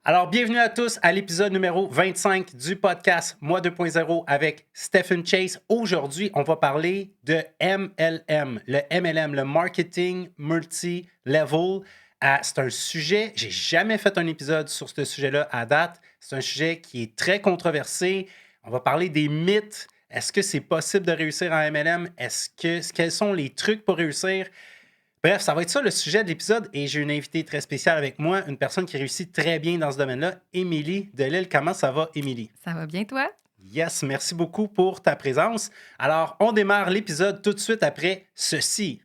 Alors, bienvenue à tous à l'épisode numéro 25 du podcast Moi 2.0 avec Stephen Chase. Aujourd'hui, on va parler de MLM, le Marketing Multi-Level. C'est un sujet, j'ai jamais fait un épisode sur ce sujet-là à date. C'est un sujet qui est très controversé. On va parler des mythes. Est-ce que c'est possible de réussir en MLM? Quels sont les trucs pour réussir? Bref, ça va être ça le sujet de l'épisode et j'ai une invitée très spéciale avec moi, une personne qui réussit très bien dans ce domaine-là, Émilie Delille. Comment ça va, Émilie? Ça va bien, toi? Yes, merci beaucoup pour ta présence. Alors, on démarre l'épisode tout de suite après ceci.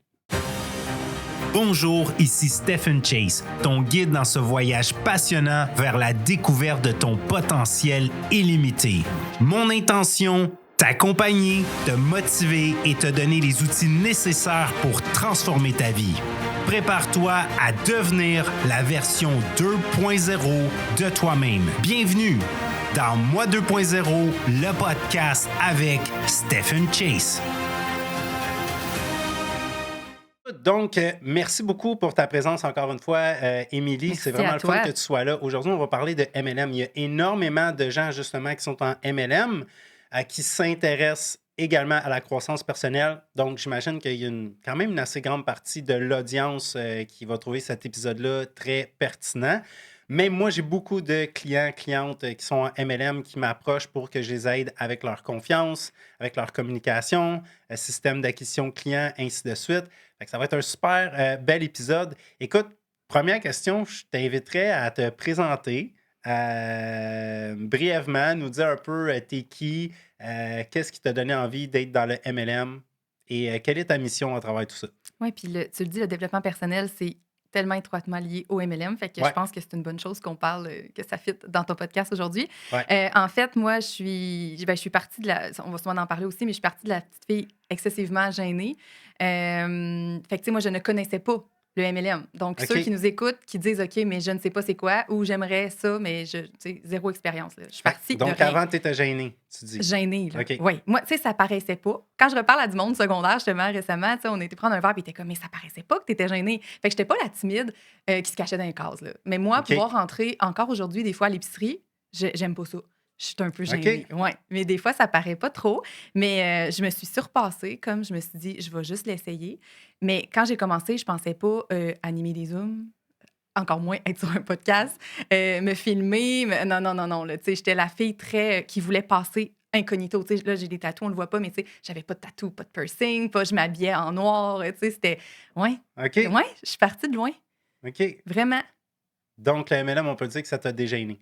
Bonjour, ici Stephen Chase, ton guide dans ce voyage passionnant vers la découverte de ton potentiel illimité. Mon intention, t'accompagner, te motiver et te donner les outils nécessaires pour transformer ta vie. Prépare-toi à devenir la version 2.0 de toi-même. Bienvenue dans Moi 2.0, le podcast avec Stephen Chase. Donc, merci beaucoup pour ta présence encore une fois, Émilie. C'est vraiment le fun que tu sois là. Aujourd'hui, on va parler de MLM. Il y a énormément de gens, justement, qui sont en MLM, qui s'intéressent également à la croissance personnelle. Donc, j'imagine qu'il y a quand même une assez grande partie de l'audience qui va trouver cet épisode-là très pertinent. Mais moi, j'ai beaucoup de clients, clientes qui sont en MLM qui m'approchent pour que je les aide avec leur confiance, avec leur communication, système d'acquisition client, ainsi de suite. Fait que ça va être un super bel épisode. Écoute, première question, je t'inviterais à te présenter brièvement, nous dire un peu t'es qui, qu'est-ce qui t'a donné envie d'être dans le MLM et quelle est ta mission à travers tout ça? Oui, puis tu le dis, le développement personnel, c'est tellement étroitement lié au MLM. Fait que je Ouais, pense que c'est une bonne chose qu'on parle, que ça fit dans ton podcast aujourd'hui. ouais. En fait, moi, je suis partie de la. On va souvent en parler aussi, mais je suis partie de la petite fille excessivement gênée. Fait que, tu sais, moi, je ne connaissais pas le MLM. Donc, ceux qui OK. nous écoutent, qui disent OK, mais je ne sais pas c'est quoi, ou j'aimerais ça, mais tu sais, zéro expérience. Là. Je suis partie de Donc, rien. avant, tu étais gêné, tu dis. Gênée, là. OK. Oui. Moi, tu sais, ça paraissait pas. Quand je reparle à du monde secondaire, justement, récemment, tu sais, on était prendre un verre, puis il était comme, mais ça paraissait pas que tu étais gênée. Fait que j'étais pas la timide qui se cachait dans les cases, là. Mais moi, OK. pouvoir rentrer encore aujourd'hui, des fois, à l'épicerie, j'aime pas ça. Je suis un peu gênée. OK. Ouais. Mais des fois, ça paraît pas trop. Mais je me suis surpassée, comme je me suis dit, je vais juste l'essayer. Mais quand j'ai commencé, je pensais pas animer des Zooms, encore moins être sur un podcast, me filmer. Non, non, non, non. Là, tu sais, j'étais la fille très qui voulait passer incognito. Tu sais, là, j'ai des tatous, on le voit pas, mais tu sais, j'avais pas de tatou, pas de piercing, pas, je m'habillais en noir. Tu sais, c'était. Ouais. OK. Ouais, je suis partie de loin. OK. Vraiment, Donc, le MLM, on peut dire que ça t'a dégêné.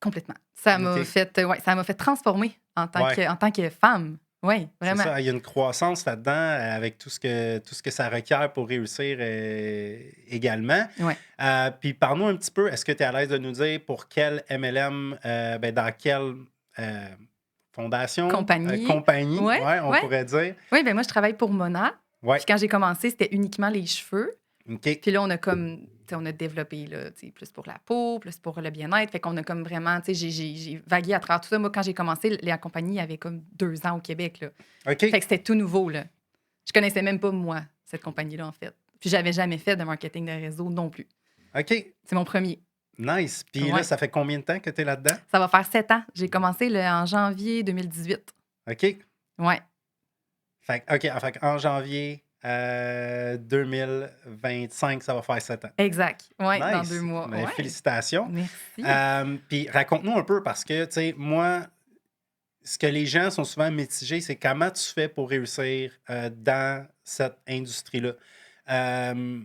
complètement. Ça m'a OK. fait, ouais, ça m'a fait transformer Ouais. en tant que femme. Oui, C'est vraiment. ça, il y a une croissance là-dedans avec tout ce que ça requiert pour réussir également. Ouais. Puis parle-nous un petit peu, est-ce que tu es à l'aise de nous dire pour quel MLM, dans quelle euh, fondation, Compagnie. compagnie, Ouais, ouais, on ouais. pourrait dire. Oui, ben moi, je travaille pour Mona. Ouais, Puis quand j'ai commencé, c'était uniquement les cheveux. OK. Puis là, on a comme, tu sais, on a développé là, tu sais, plus pour la peau, plus pour le bien-être. Fait qu'on a comme vraiment, tu sais, j'ai vagué à travers tout ça. Moi, quand j'ai commencé, la compagnie avait comme 2 ans au Québec, là. OK. Fait que c'était tout nouveau, là. Je connaissais même pas, moi, cette compagnie-là, en fait. Puis j'avais jamais fait de marketing de réseau non plus. OK. C'est mon premier. Nice. Puis là, Ouais. ça fait combien de temps que tu es là-dedans? Ça va faire 7 ans. J'ai commencé en janvier 2018. OK. Ouais, Fait en janvier 2025, ça va faire 7 ans. exact. Ouais, dans 2 Nice. mois. Ben, Ouais, félicitations. merci. Puis raconte-nous un peu parce que, tu sais, moi, ce que les gens sont souvent mitigés, c'est comment tu fais pour réussir dans cette industrie-là. Euh,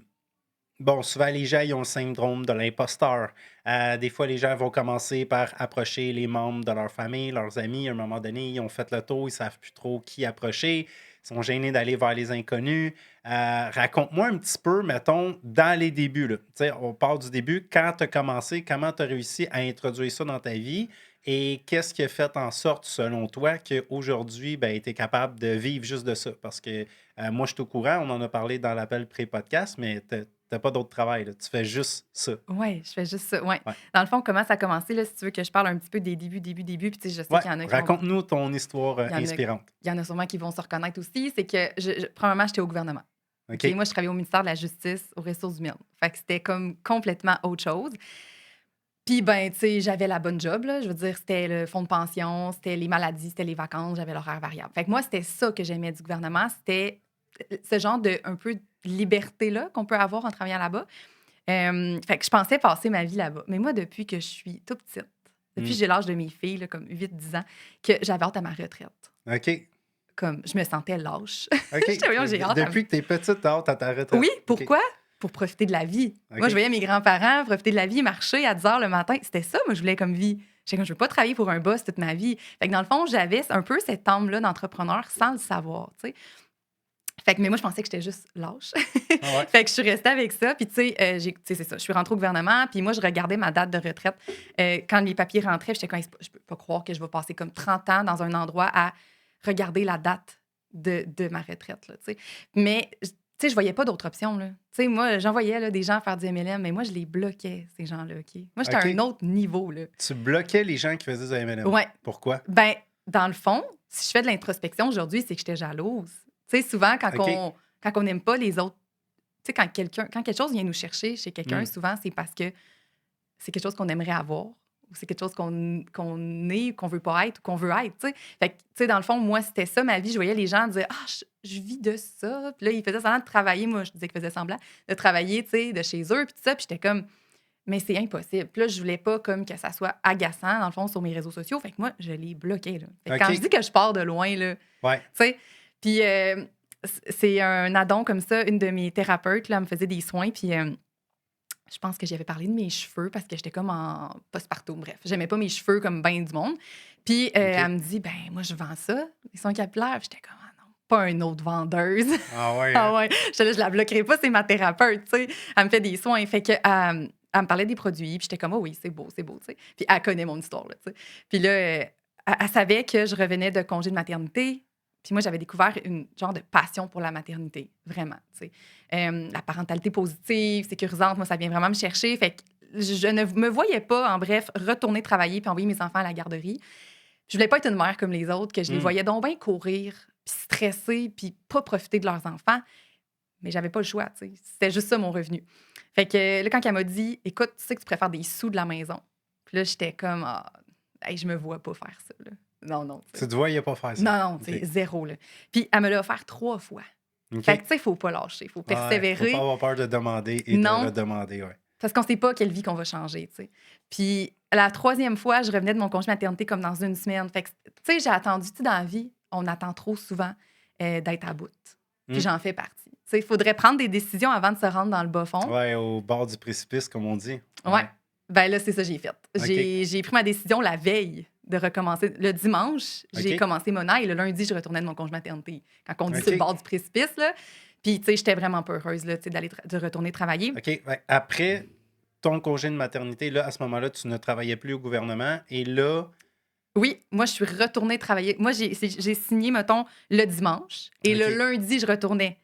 bon, souvent, les gens ils ont le syndrome de l'imposteur. Des fois, les gens vont commencer par approcher les membres de leur famille, leurs amis. À un moment donné, ils ont fait le tour, ils ne savent plus trop qui approcher. Ils sont gênés d'aller vers les inconnus. Raconte-moi un petit peu, mettons, dans les débuts. Là. Tu sais, on part du début. Quand tu as commencé, comment tu as réussi à introduire ça dans ta vie? Et qu'est-ce qui a fait en sorte, selon toi, qu'aujourd'hui, ben, tu es capable de vivre juste de ça? Parce que moi, je suis au courant, on en a parlé dans l'appel pré-podcast, mais tu n'as pas d'autre travail. Là. Tu fais juste ça. Ouais, je fais juste ça. Ouais. Ouais. Dans le fond, comment ça a commencé, là, si tu veux que je parle un petit peu des débuts, puis tu sais, je sais Ouais. qu'il y en a qui vont. Raconte-nous ton histoire Il y en a, inspirante. il y en a sûrement qui vont se reconnaître aussi. C'est que, premièrement, j'étais au gouvernement. OK? OK? Moi, je travaillais au ministère de la Justice, aux Ressources humaines. Fait que c'était comme complètement autre chose. Puis, ben, tu sais, j'avais la bonne job, là. Je veux dire, c'était le fonds de pension, c'était les maladies, c'était les vacances, j'avais l'horaire variable. Fait que moi, c'était ça que j'aimais du gouvernement. C'était ce genre de un peu de liberté-là qu'on peut avoir en travaillant là-bas. Fait que je pensais passer ma vie là-bas. Mais moi, depuis que je suis toute petite, depuis Hmm. que j'ai l'âge de mes filles, là, comme 8-10 ans, que j'avais hâte à ma retraite. OK. Comme, je me sentais lâche. OK. J'étais, voyons, j'ai hâte à... Depuis que t'es petite, t'as hâte à ta retraite. Oui, OK. pourquoi? Pour profiter de la vie. Moi, je OK. voyais mes grands-parents profiter de la vie, marcher à 10 heures le matin. C'était ça, moi, je voulais comme vie. J'étais comme, je veux pas travailler pour un boss toute ma vie. Fait que dans le fond, j'avais un peu cette âme-là d'entrepreneur sans le savoir, tu sais. Fait que, mais moi, je pensais que j'étais juste lâche. Ah ouais. Fait que je suis restée avec ça. Puis, tu sais, c'est ça. Je suis rentrée au gouvernement. Puis, moi, je regardais ma date de retraite. Quand les papiers rentraient, j'étais comme, je peux pas croire que je vais passer comme 30 ans dans un endroit à regarder la date de ma retraite, là, tu sais. Mais, tu sais, je voyais pas d'autre option, là. Tu sais, moi, j'envoyais là, des gens faire du MLM, mais moi, je les bloquais, ces gens-là, OK? Moi, j'étais à un OK. autre niveau, là. Tu bloquais les gens qui faisaient du MLM. Ouais. Pourquoi? Ben, dans le fond, si je fais de l'introspection aujourd'hui, c'est que j'étais jalouse. Tu sais, souvent, quand OK. on n'aime pas les autres, tu sais, quand quelque chose vient nous chercher chez quelqu'un, Hmm. souvent, c'est parce que c'est quelque chose qu'on aimerait avoir ou c'est quelque chose qu'on est, qu'on veut pas être ou qu'on veut être, tu sais. Fait que, tu sais, dans le fond, moi, c'était ça ma vie. Je voyais les gens dire « Ah, je vis de ça. » Puis là, ils faisaient semblant de travailler. Moi, je disais qu'ils faisaient semblant de travailler, tu sais, de chez eux, puis tout ça. Puis j'étais comme « Mais c'est impossible. » Puis là, je voulais pas comme que ça soit agaçant, dans le fond, sur mes réseaux sociaux. Fait que moi, je les bloquais, là. Fait que quand OK. je dis que je pars de loin, là, Ouais. tu sais, puis c'est un addon comme ça. Une de mes thérapeutes, là, elle me faisait des soins, puis je pense que j'y avais parlé de mes cheveux parce que j'étais comme en postpartum. Bref, j'aimais pas mes cheveux comme ben du monde. Puis elle me dit, ben moi, je vends ça, les soins capillaires. Puis j'étais comme, ah non, pas une autre vendeuse. Ah ouais. Ah ouais, j'étais là, je la bloquerai pas, c'est ma thérapeute, tu sais. Elle me fait des soins. Fait que, elle me parlait des produits, puis j'étais comme, oh oui, c'est beau, tu sais. Puis elle connaît mon histoire, là, tu sais. Puis là, elle savait que je revenais de congé de maternité. Puis moi, j'avais découvert une genre de passion pour la maternité, vraiment, tu sais. La parentalité positive, sécurisante, moi, ça vient vraiment me chercher. Fait que je ne me voyais pas, en bref, retourner travailler puis envoyer mes enfants à la garderie. Je voulais pas être une mère comme les autres, que je les Hmm. voyais donc bien courir, puis stresser, puis pas profiter de leurs enfants. Mais j'avais pas le choix, tu sais. C'était juste ça, mon revenu. Fait que là, quand elle m'a dit, écoute, tu sais que tu préfères des sous de la maison. Puis là, j'étais comme, ah, hey, je me vois pas faire ça, là. Non, non, tu sais. Tu te voyais pas faire ça. Non, non, tu sais, OK. zéro, là. Puis elle me l'a offert 3 fois. OK. Fait que, tu sais, il faut pas lâcher, il faut Ouais, persévérer. faut pas avoir peur de demander et Non. de redemander, ouais. Parce qu'on sait pas quelle vie qu'on va changer, tu sais. Puis la 3e fois, je revenais de mon congé maternité comme dans une semaine. Fait que, tu sais, j'ai attendu, tu sais, dans la vie, on attend trop souvent d'être à bout. Puis j'en fais partie. Tu sais, il faudrait prendre des décisions avant de se rendre dans le bas fond. Ouais, au bord du précipice, comme on dit. Ouais. Ben là, c'est ça que j'ai fait. OK. J'ai pris ma décision la veille de recommencer. Le dimanche, j'ai OK. commencé Mona et le lundi, je retournais de mon congé maternité. Quand on dit sur le OK. bord du précipice, là. Puis, tu sais, j'étais vraiment pas heureuse, là, tu sais, de retourner travailler. OK. Ouais. Après ton congé de maternité, là, à ce moment-là, tu ne travaillais plus au gouvernement. Et là, Oui, moi, je suis retournée travailler. Moi, j'ai signé, mettons, le dimanche. Et le OK. lundi, je retournais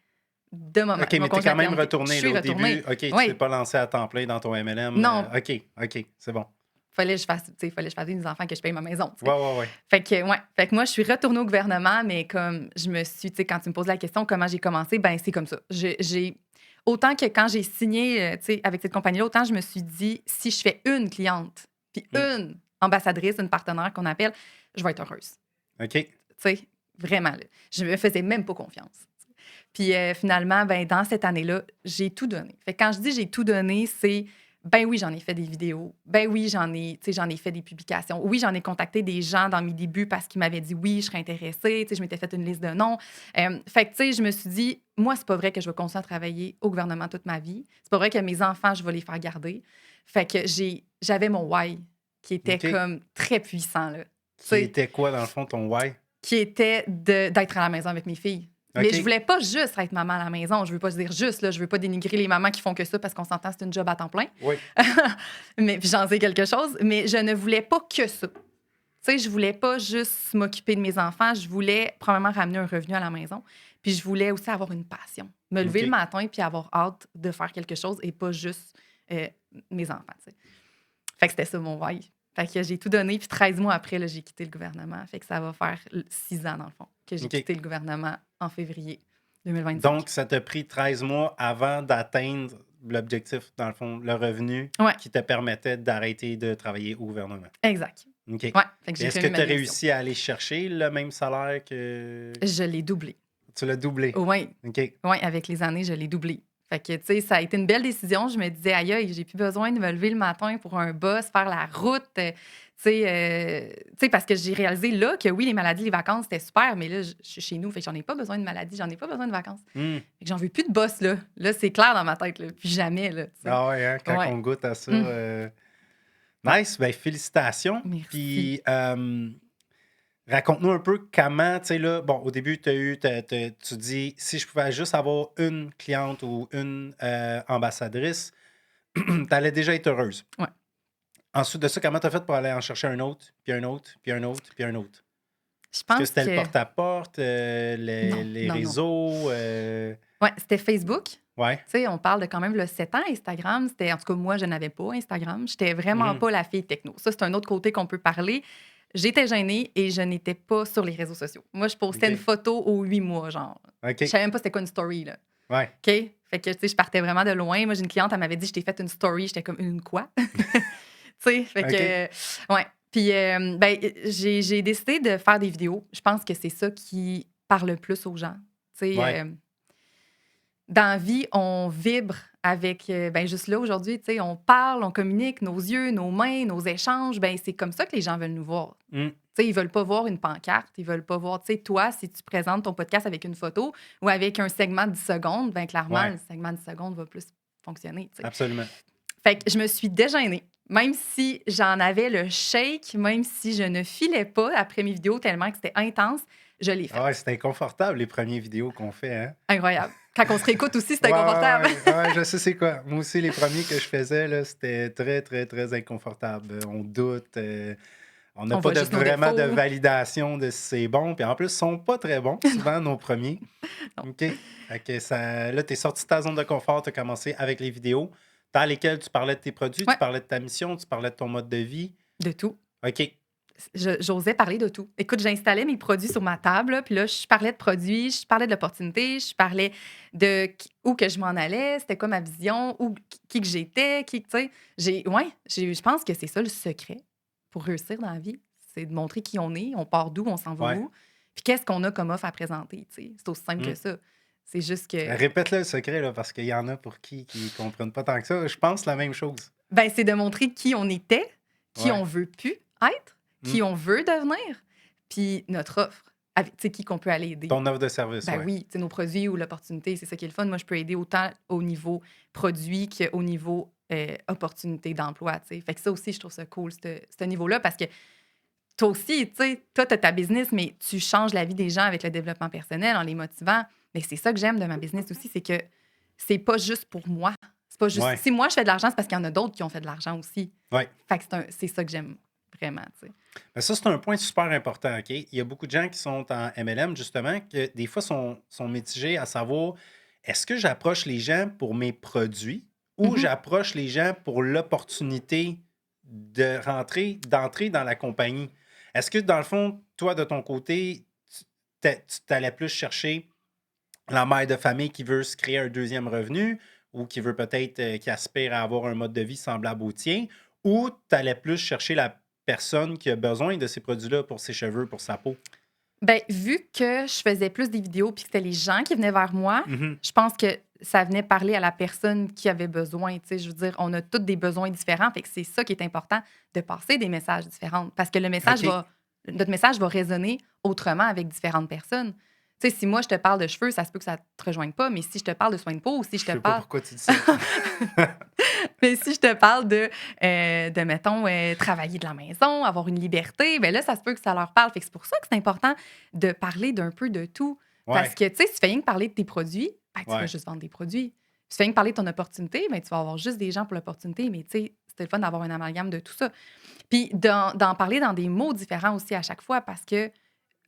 de mon OK, mon mais tu es congé quand même maternité. retourné Je là, suis au début. retournée. OK, tu Oui. t'es pas lancé à temps plein dans ton MLM. Non. OK, OK, c'est bon. Fallait que je fasse, tu sais, fallait que je fasse des enfants, que je paye ma maison, tu sais. Ouais. Fait que, ouais. Fait que moi, je suis retournée au gouvernement, mais comme je me suis, tu sais, quand tu me poses la question comment j'ai commencé, ben c'est comme ça. Autant que quand j'ai signé, tu sais, avec cette compagnie-là, autant je me suis dit, si je fais une cliente, puis une ambassadrice, une partenaire qu'on appelle, je vais être heureuse. OK. Tu sais, vraiment, là. Je me faisais même pas confiance. Puis finalement, ben, dans cette année-là, j'ai tout donné. Fait que quand je dis j'ai tout donné, c'est ben oui, j'en ai fait des vidéos. Ben oui, j'en ai fait des publications. Oui, j'en ai contacté des gens dans mes débuts parce qu'ils m'avaient dit oui, je serais intéressée. Tu sais, je m'étais fait une liste de noms. Fait que, tu sais, je me suis dit, moi, c'est pas vrai que je vais continuer à travailler au gouvernement toute ma vie. C'est pas vrai que mes enfants, je vais les faire garder. Fait que j'avais mon why qui était OK. comme très puissant, là. Tu Qui sais, était quoi, dans le fond, ton why? qui était d'être à la maison avec mes filles. Mais OK. je voulais pas juste être maman à la maison. Je veux pas dire juste, là. Je veux pas dénigrer les mamans qui font que ça parce qu'on s'entend, c'est une job à temps plein. Oui. Mais puis j'en sais quelque chose. Mais je ne voulais pas que ça. Tu sais, je voulais pas juste m'occuper de mes enfants. Je voulais probablement ramener un revenu à la maison. Puis je voulais aussi avoir une passion. Me lever OK. le matin puis avoir hâte de faire quelque chose et pas juste mes enfants, tu sais. Fait que c'était ça mon why. Fait que j'ai tout donné. Puis 13 mois après, là, j'ai quitté le gouvernement. Fait que ça va faire 6 ans, dans le fond, que j'ai OK. quitté le gouvernement en février 2025. Donc, ça t'a pris 13 mois avant d'atteindre l'objectif, dans le fond, le revenu Ouais, qui te permettait d'arrêter de travailler au gouvernement. exact. OK. Ouais, fait que j'ai Est-ce fait que ma tu as démission. réussi à aller chercher le même salaire que Je l'ai doublé. tu l'as doublé? Oui, OK. oui, avec les années, je l'ai doublé. Fait que, tu sais, ça a été une belle décision. Je me disais, aïe, aïe, j'ai plus besoin de me lever le matin pour un boss, faire la route. Tu sais, parce que j'ai réalisé là que oui, les maladies, les vacances, c'était super, mais là, je suis chez nous, fait que j'en ai pas besoin de maladie, j'en ai pas besoin de vacances. Hmm. Fait que j'en veux plus de boss, là. Là, c'est clair dans ma tête, là. Plus jamais, là, tu sais. Ah ouais, hein, quand Ouais. on goûte à ça. Hum. Ouais. Nice, ben félicitations. Merci. Puis raconte-nous un peu comment, tu sais, là, bon, au début, tu dis, si je pouvais juste avoir une cliente ou une ambassadrice, tu allais déjà être heureuse. Ouais. Ensuite de ça, comment tu as fait pour aller en chercher un autre, puis un autre, puis un autre, puis un autre? Je Est-ce que pense c'était le que. porte-à-porte, Non, les non, non. réseaux? Ouais, c'était Facebook. Tu Ouais. sais, on parle de quand même le 7 ans. Instagram, c'était. En tout cas, moi, je n'avais pas Instagram. J'étais vraiment Mhm. pas la fille techno. Ça, c'est un autre côté qu'on peut parler. J'étais gênée et je n'étais pas sur les réseaux sociaux. Moi, je postais une OK. photo aux 8 mois, genre. Je OK. savais même pas c'était quoi une story, là. Ouais. OK? Fait que, tu sais, je partais vraiment de loin. Moi, j'ai une cliente, elle m'avait dit, je t'ai fait une story. J'étais comme, une quoi? Tu sais, fait OK. que, ouais. Puis, ben, j'ai décidé de faire des vidéos. Je pense que c'est ça qui parle le plus aux gens. Tu sais, Ouais. dans la vie, on vibre avec, ben, juste là, aujourd'hui, tu sais, on parle, on communique, nos yeux, nos mains, nos échanges. Ben, c'est comme ça que les gens veulent nous voir. Hmm. Tu sais, ils veulent pas voir une pancarte, ils veulent pas voir, tu sais, toi, si tu présentes ton podcast avec une photo ou avec un segment de 10 secondes, ben clairement, Ouais. le segment de 10 secondes va plus fonctionner, tu sais. Absolument. Fait que je me suis déjeunée. Même si j'en avais le shake, même si je ne filais pas après mes vidéos tellement que c'était intense, je l'ai Ah faite. ouais, c'est inconfortable, les premières vidéos qu'on fait, hein? Incroyable. Quand on se réécoute aussi, c'est Ouais, inconfortable. ouais, ouais, ouais, je sais c'est quoi. Moi aussi, les premiers que je faisais, là, c'était très, très, très inconfortable. On doute, on n'a On pas voit juste nos vraiment de défauts. validation de si c'est bon. Puis en plus, ils sont pas très bons, souvent, nos premiers. Non. OK. Fait que ça, là, tu es sorti de ta zone de confort, tu as commencé avec les vidéos dans lesquelles tu parlais de tes produits, tu Ouais, parlais de ta mission, tu parlais de ton mode de vie. de tout. OK. J'osais parler de tout. Écoute, j'installais mes produits sur ma table, là, puis là, je parlais de produits, je parlais de l'opportunité, je parlais de où que je m'en allais, c'était quoi ma vision, où, qui que j'étais, qui, tu sais. Je pense que c'est ça le secret pour réussir dans la vie. C'est de montrer qui on part d'où, on s'en va Ouais. où, puis qu'est-ce qu'on a comme offre à présenter, tu sais. C'est aussi simple Hmm. que ça. C'est juste que, Répète-le le secret, là, parce qu'il y en a pour qui ne comprennent pas tant que ça. Je pense la même chose. ben, c'est de montrer qui on était, qui Ouais. on veut plus être, qui Hmm. on veut devenir, puis notre offre, avec, tu sais, qui qu'on peut aller aider. Ton offre de service, Ben ouais. oui, tu sais, nos produits ou l'opportunité, c'est ça qui est le fun. Moi, je peux aider autant au niveau produit qu'au niveau opportunité d'emploi, tu sais. Fait que ça aussi, je trouve ça cool, ce niveau-là, parce que toi aussi, tu sais, toi, tu as ta business, mais tu changes la vie des gens avec le développement personnel en les motivant. Mais c'est ça que j'aime de ma business aussi, c'est que c'est pas juste pour moi. C'est pas juste... Ouais. Si moi, je fais de l'argent, c'est parce qu'il y en a d'autres qui ont fait de l'argent aussi. Ouais. Fait que c'est ça que j'aime vraiment, tu sais. Ben ça, c'est un point super important, OK? Il y a beaucoup de gens qui sont en MLM, justement, que des fois sont mitigés à savoir, est-ce que j'approche les gens pour mes produits ou Mhm. j'approche les gens pour l'opportunité d'entrer dans la compagnie? Est-ce que, dans le fond, toi, de ton côté, tu t'allais plus chercher la mère de famille qui veut se créer un deuxième revenu ou qui veut peut-être, qui aspire à avoir un mode de vie semblable au tien, ou tu allais plus chercher la personne qui a besoin de ces produits-là pour ses cheveux, pour sa peau? Ben, vu que je faisais plus des vidéos puis que c'était les gens qui venaient vers moi, Mhm. je pense que ça venait parler à la personne qui avait besoin. Tu sais, je veux dire, on a tous des besoins différents. Fait que c'est ça qui est important, de passer des messages différents. Parce que OK. notre message va résonner autrement avec différentes personnes. Tu sais, si moi, je te parle de cheveux, ça se peut que ça te rejoigne pas. Mais si je te parle de soins de peau ou si je Je te sais pas parle... pourquoi tu dis ça. Mais si je te parle de mettons, travailler de la maison, avoir une liberté, ben là, ça se peut que ça leur parle. Fait que c'est pour ça que c'est important de parler d'un peu de tout. Parce Ouais, que, tu sais, si tu fais rien que parler de tes produits, ben, tu vas ouais, juste vendre des produits. Si tu fais rien que parler de ton opportunité, ben, tu vas avoir juste des gens pour l'opportunité. Mais, tu sais, c'était le fun d'avoir un amalgame de tout ça. Puis d'en parler dans des mots différents aussi à chaque fois parce que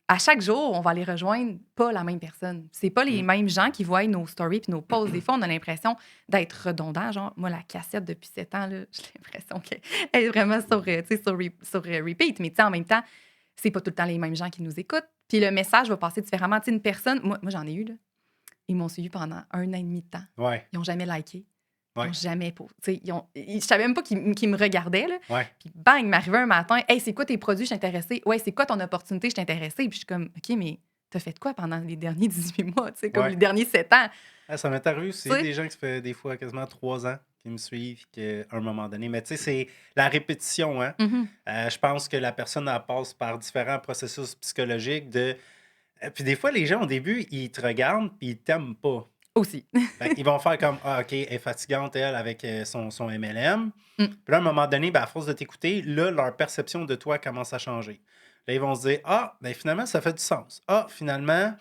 à chaque jour, on va aller rejoindre pas la même personne. C'est pas les mm, mêmes gens qui voient nos stories puis nos posts. Des fois, on a l'impression d'être redondant. Genre, moi, la cassette depuis 7 ans, là, j'ai l'impression qu'elle est vraiment sur repeat. Mais tu sais, en même temps, c'est pas tout le temps les mêmes gens qui nous écoutent. Puis le message va passer différemment. Tu sais, une personne, moi j'en ai eu, là. Ils m'ont suivi pendant 1 an et demi de temps. ouais. Ils n'ont jamais liké. Ils Ouais, n'ont jamais posé. Je savais même pas qu'ils me regardaient. Là. ouais, Puis bang, il m'arrivait un matin. Hey, c'est quoi tes produits? Je suis intéressée. Ouais, c'est quoi ton opportunité? Je suis intéressée. Puis je suis comme, OK, mais t'as fait quoi pendant les derniers 18 mois? Comme ouais. les derniers 7 ans? Ah, ça m'est arrivé Tu aussi, sais? des gens qui ça fait des fois quasiment 3 ans qui me suivent qu'à un moment donné. Mais tu sais, c'est la répétition, hein. Mhm. Je pense que la personne, elle passe par différents processus psychologiques de. Puis des fois, les gens, au début, ils te regardent puis ils t'aiment pas. Aussi. Fait qu'ils vont faire comme Ah, OK, elle est fatigante, elle, avec son MLM. Mm. Puis là, à un moment donné, ben, à force de t'écouter, là, leur perception de toi commence à changer. Là, ils vont se dire Ah, ben finalement, ça fait du sens. Ah, finalement,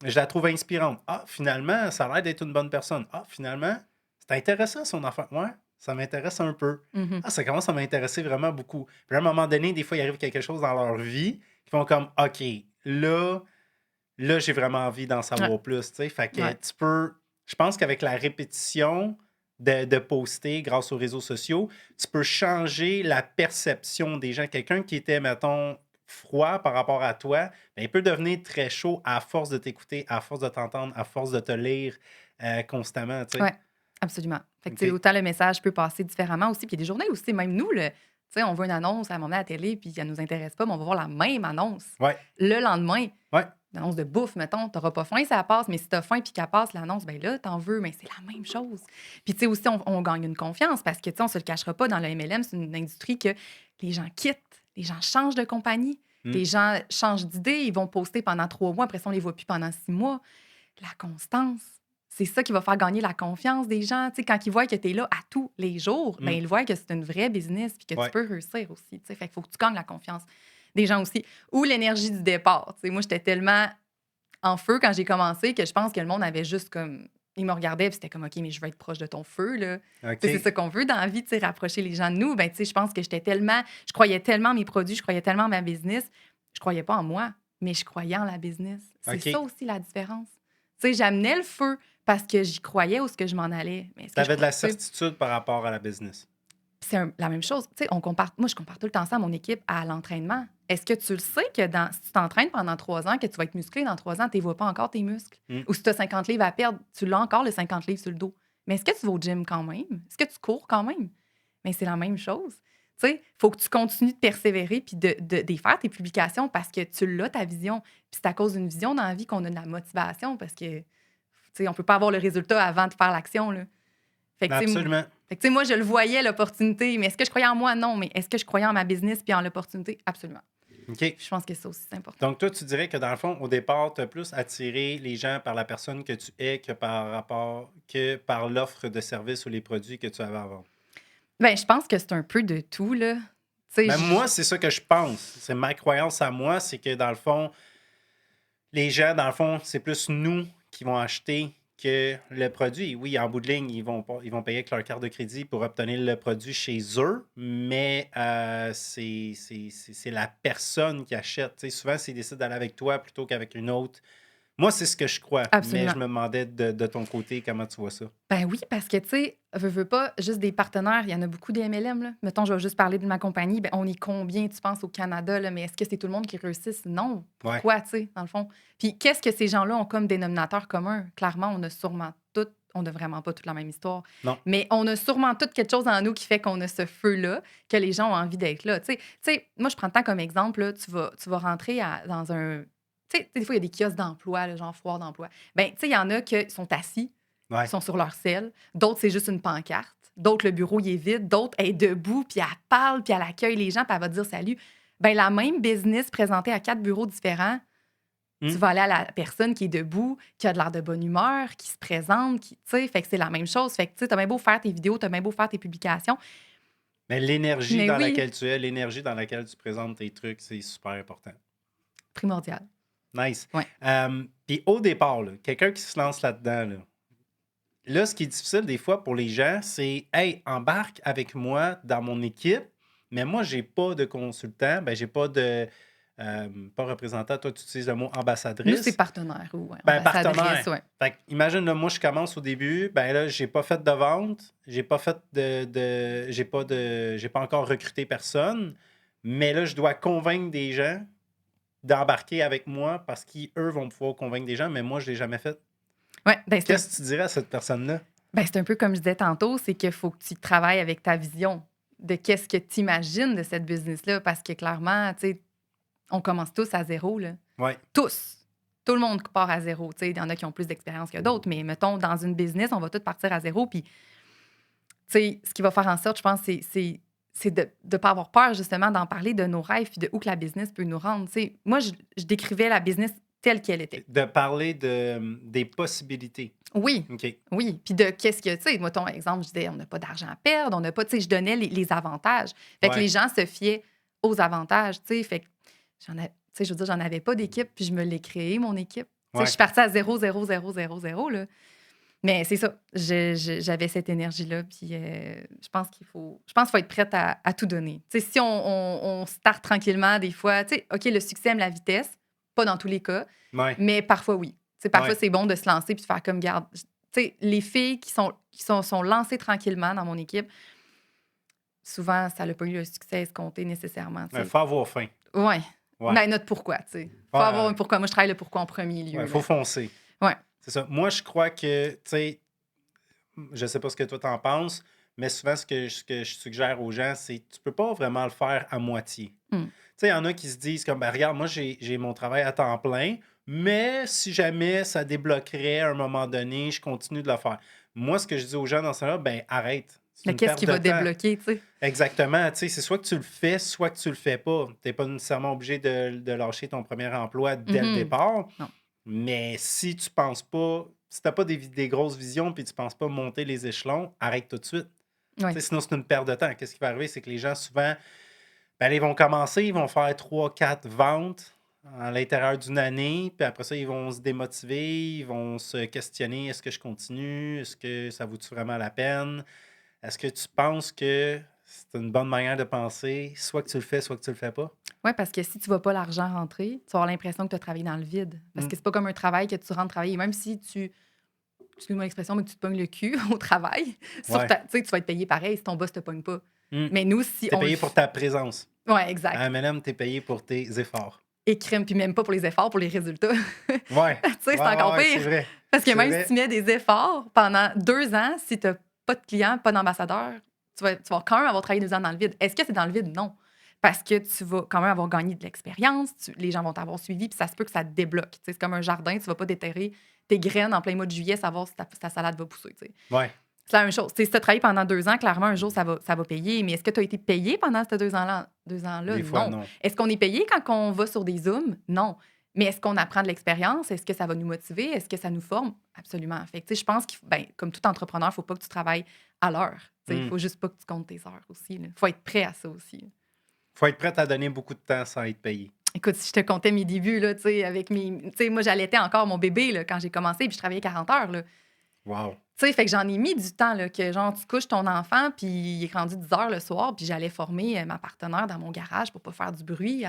je la trouve inspirante. Ah, finalement, ça a l'air d'être une bonne personne. Ah, finalement, c'est intéressant son affaire. Ouais, ça m'intéresse un peu. Mhm. Ah, ça commence à m'intéresser vraiment beaucoup. Puis à un moment donné, des fois, il arrive quelque chose dans leur vie qui font comme OK, là, là, j'ai vraiment envie d'en Ouais. savoir plus. Tu sais. Fait que Ouais. tu peux. Je pense qu'avec la répétition de poster grâce aux réseaux sociaux, tu peux changer la perception des gens. Quelqu'un qui était, mettons, froid par rapport à toi, ben, il peut devenir très chaud à force de t'écouter, à force de t'entendre, à force de te lire constamment. Tu sais. Ouais, absolument. Fait que, tu sais, OK. autant le message peut passer différemment aussi. Puis il y a des journées aussi, même nous, tu sais, on voit une annonce à un moment à la télé, puis elle nous intéresse pas, mais on va voir la même annonce Ouais, le lendemain. ouais, Une annonce de bouffe, mettons, t'auras pas faim, ça passe, mais si t'as faim puis qu'elle passe l'annonce, ben là, t'en veux, mais c'est la même chose. Puis tu sais, aussi, on gagne une confiance parce que, tu sais, on se le cachera pas, dans le MLM, c'est une industrie que les gens quittent, les gens changent de compagnie, mm, les gens changent d'idée, ils vont poster pendant 3 mois, après ça, on les voit plus pendant 6 mois. La constance, c'est ça qui va faire gagner la confiance des gens. Tu sais, quand ils voient que tu es là à tous les jours, ben, mm, ils voient que c'est une vraie business puis que tu ouais. peux réussir aussi. Tu sais. Fait qu'il faut que tu gagnes la confiance des gens aussi. Ou l'énergie du départ. Tu sais, moi, j'étais tellement en feu quand j'ai commencé que je pense que le monde avait juste comme. Ils me regardaient puis c'était comme, OK, mais je veux être proche de ton feu. Là. Tu sais, c'est OK. ça qu'on veut dans la vie, tu sais, rapprocher les gens de nous. Ben, tu sais, je pense que j'étais tellement. Je croyais tellement en mes produits, je croyais tellement en ma business. Je croyais pas en moi, mais je croyais en la business. C'est ça OK. aussi la différence. Tu sais, j'amenais le feu parce que j'y croyais où ce que je m'en allais. Mais est-ce Tu que je avais de la tu sais, certitude par rapport à la business. la même chose. Tu sais, on compare, moi, je compare tout le temps ça à mon équipe à l'entraînement. Est-ce que tu le sais que si tu t'entraînes pendant 3 ans, que tu vas être musclé dans 3 ans, tu ne vois pas encore tes muscles? Mm. Ou si tu as 50 livres à perdre, tu l'as encore, les 50 livres sur le dos. Mais est-ce que tu vas au gym quand même? Est-ce que tu cours quand même? Mais c'est la même chose. Tu sais, il faut que tu continues de persévérer puis de faire tes publications parce que tu l'as, ta vision. Puis c'est à cause d'une vision dans la vie qu'on a de la motivation parce que, tu sais, on peut pas avoir le résultat avant de faire l'action, là. Fait que, tu sais, Absolument. fait que, tu sais, moi, je le voyais, l'opportunité. Mais est-ce que je croyais en moi? Non. Mais est-ce que je croyais en ma business puis en l'opportunité? Absolument. OK. Je pense que ça aussi, c'est important. Donc, toi, tu dirais que dans le fond, au départ, tu as plus attiré les gens par la personne que tu es que par l'offre de service ou les produits que tu avais à vendre. Ben, je pense que c'est un peu de tout, là. Tu sais, Ben, moi, c'est ça que je pense. C'est ma croyance à moi, c'est que dans le fond, les gens, dans le fond, c'est plus nous qui vont acheter que le produit. Oui, en bout de ligne, ils vont payer avec leur carte de crédit pour obtenir le produit chez eux, mais c'est la personne qui achète. Tu sais, souvent, s'ils décident d'aller avec toi plutôt qu'avec une autre. Moi, c'est ce que je crois, mais je absolument. me demandais de ton côté comment tu vois ça. Ben oui, parce que, tu sais, veux pas, juste des partenaires, il y en a beaucoup des MLM, là. Mettons, je vais juste parler de ma compagnie. Ben, on est combien, tu penses, au Canada, là? Mais est-ce que c'est tout le monde qui réussit? Non. Ouais. Pourquoi, tu sais, dans le fond? Puis qu'est-ce que ces gens-là ont comme dénominateur commun? Clairement, on a sûrement toutes, on n'a vraiment pas toute la même histoire, Non. mais on a sûrement tout quelque chose en nous qui fait qu'on a ce feu-là, que les gens ont envie d'être là. Tu sais, moi, je prends le temps comme exemple, là, tu vas rentrer dans un. Tu sais, des fois, il y a des kiosques d'emploi, là, genre foire d'emploi. Ben, tu sais, il y en a qui sont assis, Ouais. qui sont sur leur selle. D'autres, c'est juste une pancarte. D'autres, le bureau, il est vide. D'autres, elle est debout, puis elle parle, puis elle accueille les gens, puis elle va dire salut. Ben, la même business présentée à 4 bureaux différents, tu Hmm. vas aller à la personne qui est debout, qui a de l'air de bonne humeur, qui se présente, tu sais, fait que c'est la même chose. Fait que, tu sais, t'as bien beau faire tes vidéos, t'as bien beau faire tes publications. Mais l'énergie Mais dans oui, laquelle tu es, l'énergie dans laquelle tu présentes tes trucs, c'est super important. primordial. Nice. Ouais. Puis au départ, là, quelqu'un qui se lance là-dedans, là, ce qui est difficile des fois pour les gens, c'est Hey, embarque avec moi dans mon équipe, mais moi, j'ai pas de consultant, ben, j'ai pas de pas représentant, toi, tu utilises le mot Nous, c'est ambassadrice. partenaire ou ouais, Ben, ambassadrice, partenaire. ouais. Fait que, imagine, là, moi, je commence au début, ben là, j'ai pas fait de vente, j'ai pas fait j'ai pas encore recruté personne, mais là, je dois convaincre des gens d'embarquer avec moi parce qu'eux vont pouvoir convaincre des gens, mais moi, je l'ai jamais fait. Ouais, ben, c'est un Qu'est-ce que tu dirais à cette personne-là? Ben, c'est un peu comme je disais tantôt, c'est qu'il faut que tu travailles avec ta vision de qu'est-ce que tu imagines de cette business-là. Parce que clairement, tu sais, on commence tous à zéro, là. Ouais. Tous. Tout le monde part à zéro. Tu sais, il y en a qui ont plus d'expérience que d'autres, mais mettons, dans une business, on va tous partir à zéro. Puis, tu sais, ce qui va faire en sorte, je pense, c'est de ne pas avoir peur, justement, d'en parler de nos rêves puis de où que la business peut nous rendre. Tu sais, moi, je décrivais la business telle qu'elle était. De parler des possibilités. Oui, OK. oui. Puis de qu'est-ce que, tu sais, moi, ton exemple, je disais, on n'a pas d'argent à perdre, on n'a pas, tu sais, je donnais les avantages. Fait que Ouais. les gens se fiaient aux avantages, tu sais. Fait que tu sais, je veux dire, j'en avais pas d'équipe, puis je me l'ai créé, mon équipe. Tu sais, Ouais. je suis partie à 0, 0, 0, 0, 0, là. Mais c'est ça, j'avais cette énergie-là, puis je pense qu'il faut être prête à tout donner. Tu sais, si on start tranquillement, des fois, tu sais, OK, le succès aime la vitesse, pas dans tous les cas, Ouais. mais parfois, oui. Tu sais, parfois, Ouais. c'est bon de se lancer puis de faire comme garde. Tu sais, les filles qui sont lancées tranquillement dans mon équipe, souvent, ça n'a pas eu le succès escompté nécessairement. Tu Il sais. faut avoir faim. Ouais. Ouais. Ben, notre pourquoi, tu sais. Faut Ouais, avoir ouais. un pourquoi. Moi, je travaille le pourquoi en premier lieu. Il là. faut foncer. Ouais. C'est ça. Moi, je crois que, tu sais, je sais pas ce que toi t'en penses, mais souvent, ce que je suggère aux gens, c'est que tu peux pas vraiment le faire à moitié. Mm. Tu sais, il y en a qui se disent comme, ben, regarde, moi, j'ai mon travail à temps plein, mais si jamais ça débloquerait à un moment donné, je continue de le faire. Moi, ce que je dis aux gens dans ce là ben, arrête. C'est Mais une qu'est-ce perte qui de va temps. débloquer, tu sais? Exactement. Tu sais, c'est soit que tu le fais, soit que tu le fais pas. Tu n'es pas nécessairement obligé de lâcher ton premier emploi dès le Mhm. départ. Non. Mais si tu penses pas, si tu n'as pas des grosses visions puis tu penses pas monter les échelons, arrête tout de suite. Ouais. Tu sais, sinon, c'est une perte de temps. Qu'est-ce qui va arriver? C'est que les gens, souvent, ben, ils vont commencer, ils vont faire 3, 4 ventes à l'intérieur d'une année, puis après ça, ils vont se démotiver, ils vont se questionner, est-ce que je continue? Est-ce que ça vaut-tu vraiment la peine? Est-ce que tu penses que c'est une bonne manière de penser, soit que tu le fais, soit que tu le fais pas? Oui, parce que si tu ne vois pas l'argent rentrer, tu vas avoir l'impression que tu as travaillé dans le vide. Parce Mm. que c'est pas comme un travail que tu rentres travailler. Même si excuse-moi l'expression, mais que tu te pognes le cul au travail, Ouais. tu sais, tu vas être payé pareil si ton boss te pogne pas. Mm. Mais nous, si T'es on payé pour ta présence. Oui, exact. À MLM, t'es payé pour tes efforts. Et crème, puis même pas pour les efforts, pour les résultats. Ouais. Tu sais, c'est Ouais, encore ouais, pire. c'est vrai. Parce que C'est même vrai. si tu mets des efforts pendant 2 ans, si tu n'as pas de clients, pas d'ambassadeur, tu vas quand même avoir travaillé 2 ans dans le vide. Est-ce que c'est dans le vide? Non. Parce que tu vas quand même avoir gagné de l'expérience, les gens vont t'avoir suivi, puis ça se peut que ça te débloque. Tu sais, c'est comme un jardin, tu vas pas déterrer tes graines en plein mois de juillet, savoir si ta salade va pousser. Tu sais. Ouais. C'est la même chose. Tu sais, si tu as travaillé pendant 2 ans, clairement, un jour, ça va payer. Mais est-ce que tu as été payé pendant ces 2 ans-là? Des fois, Non. non. Est-ce qu'on est payé quand on va sur des Zooms? Non. Mais est-ce qu'on apprend de l'expérience? Est-ce que ça va nous motiver? Est-ce que ça nous forme? Absolument. Fait que, tu sais, je pense que, comme tout entrepreneur, il ne faut pas que tu travailles à l'heure. Il ne Mm. faut juste pas que tu comptes tes heures aussi. Il faut être prêt à ça aussi. Faut être prêt à donner beaucoup de temps sans être payé. Écoute, si je te comptais mes débuts, là, tu sais, avec mes. Tu sais, moi, j'allaitais encore mon bébé là, quand j'ai commencé, puis je travaillais 40 heures. Là. Wow. Tu sais, fait que j'en ai mis du temps, là, que genre, tu couches ton enfant, puis il est rendu 10 heures le soir, puis j'allais former ma partenaire dans mon garage pour pas faire du bruit,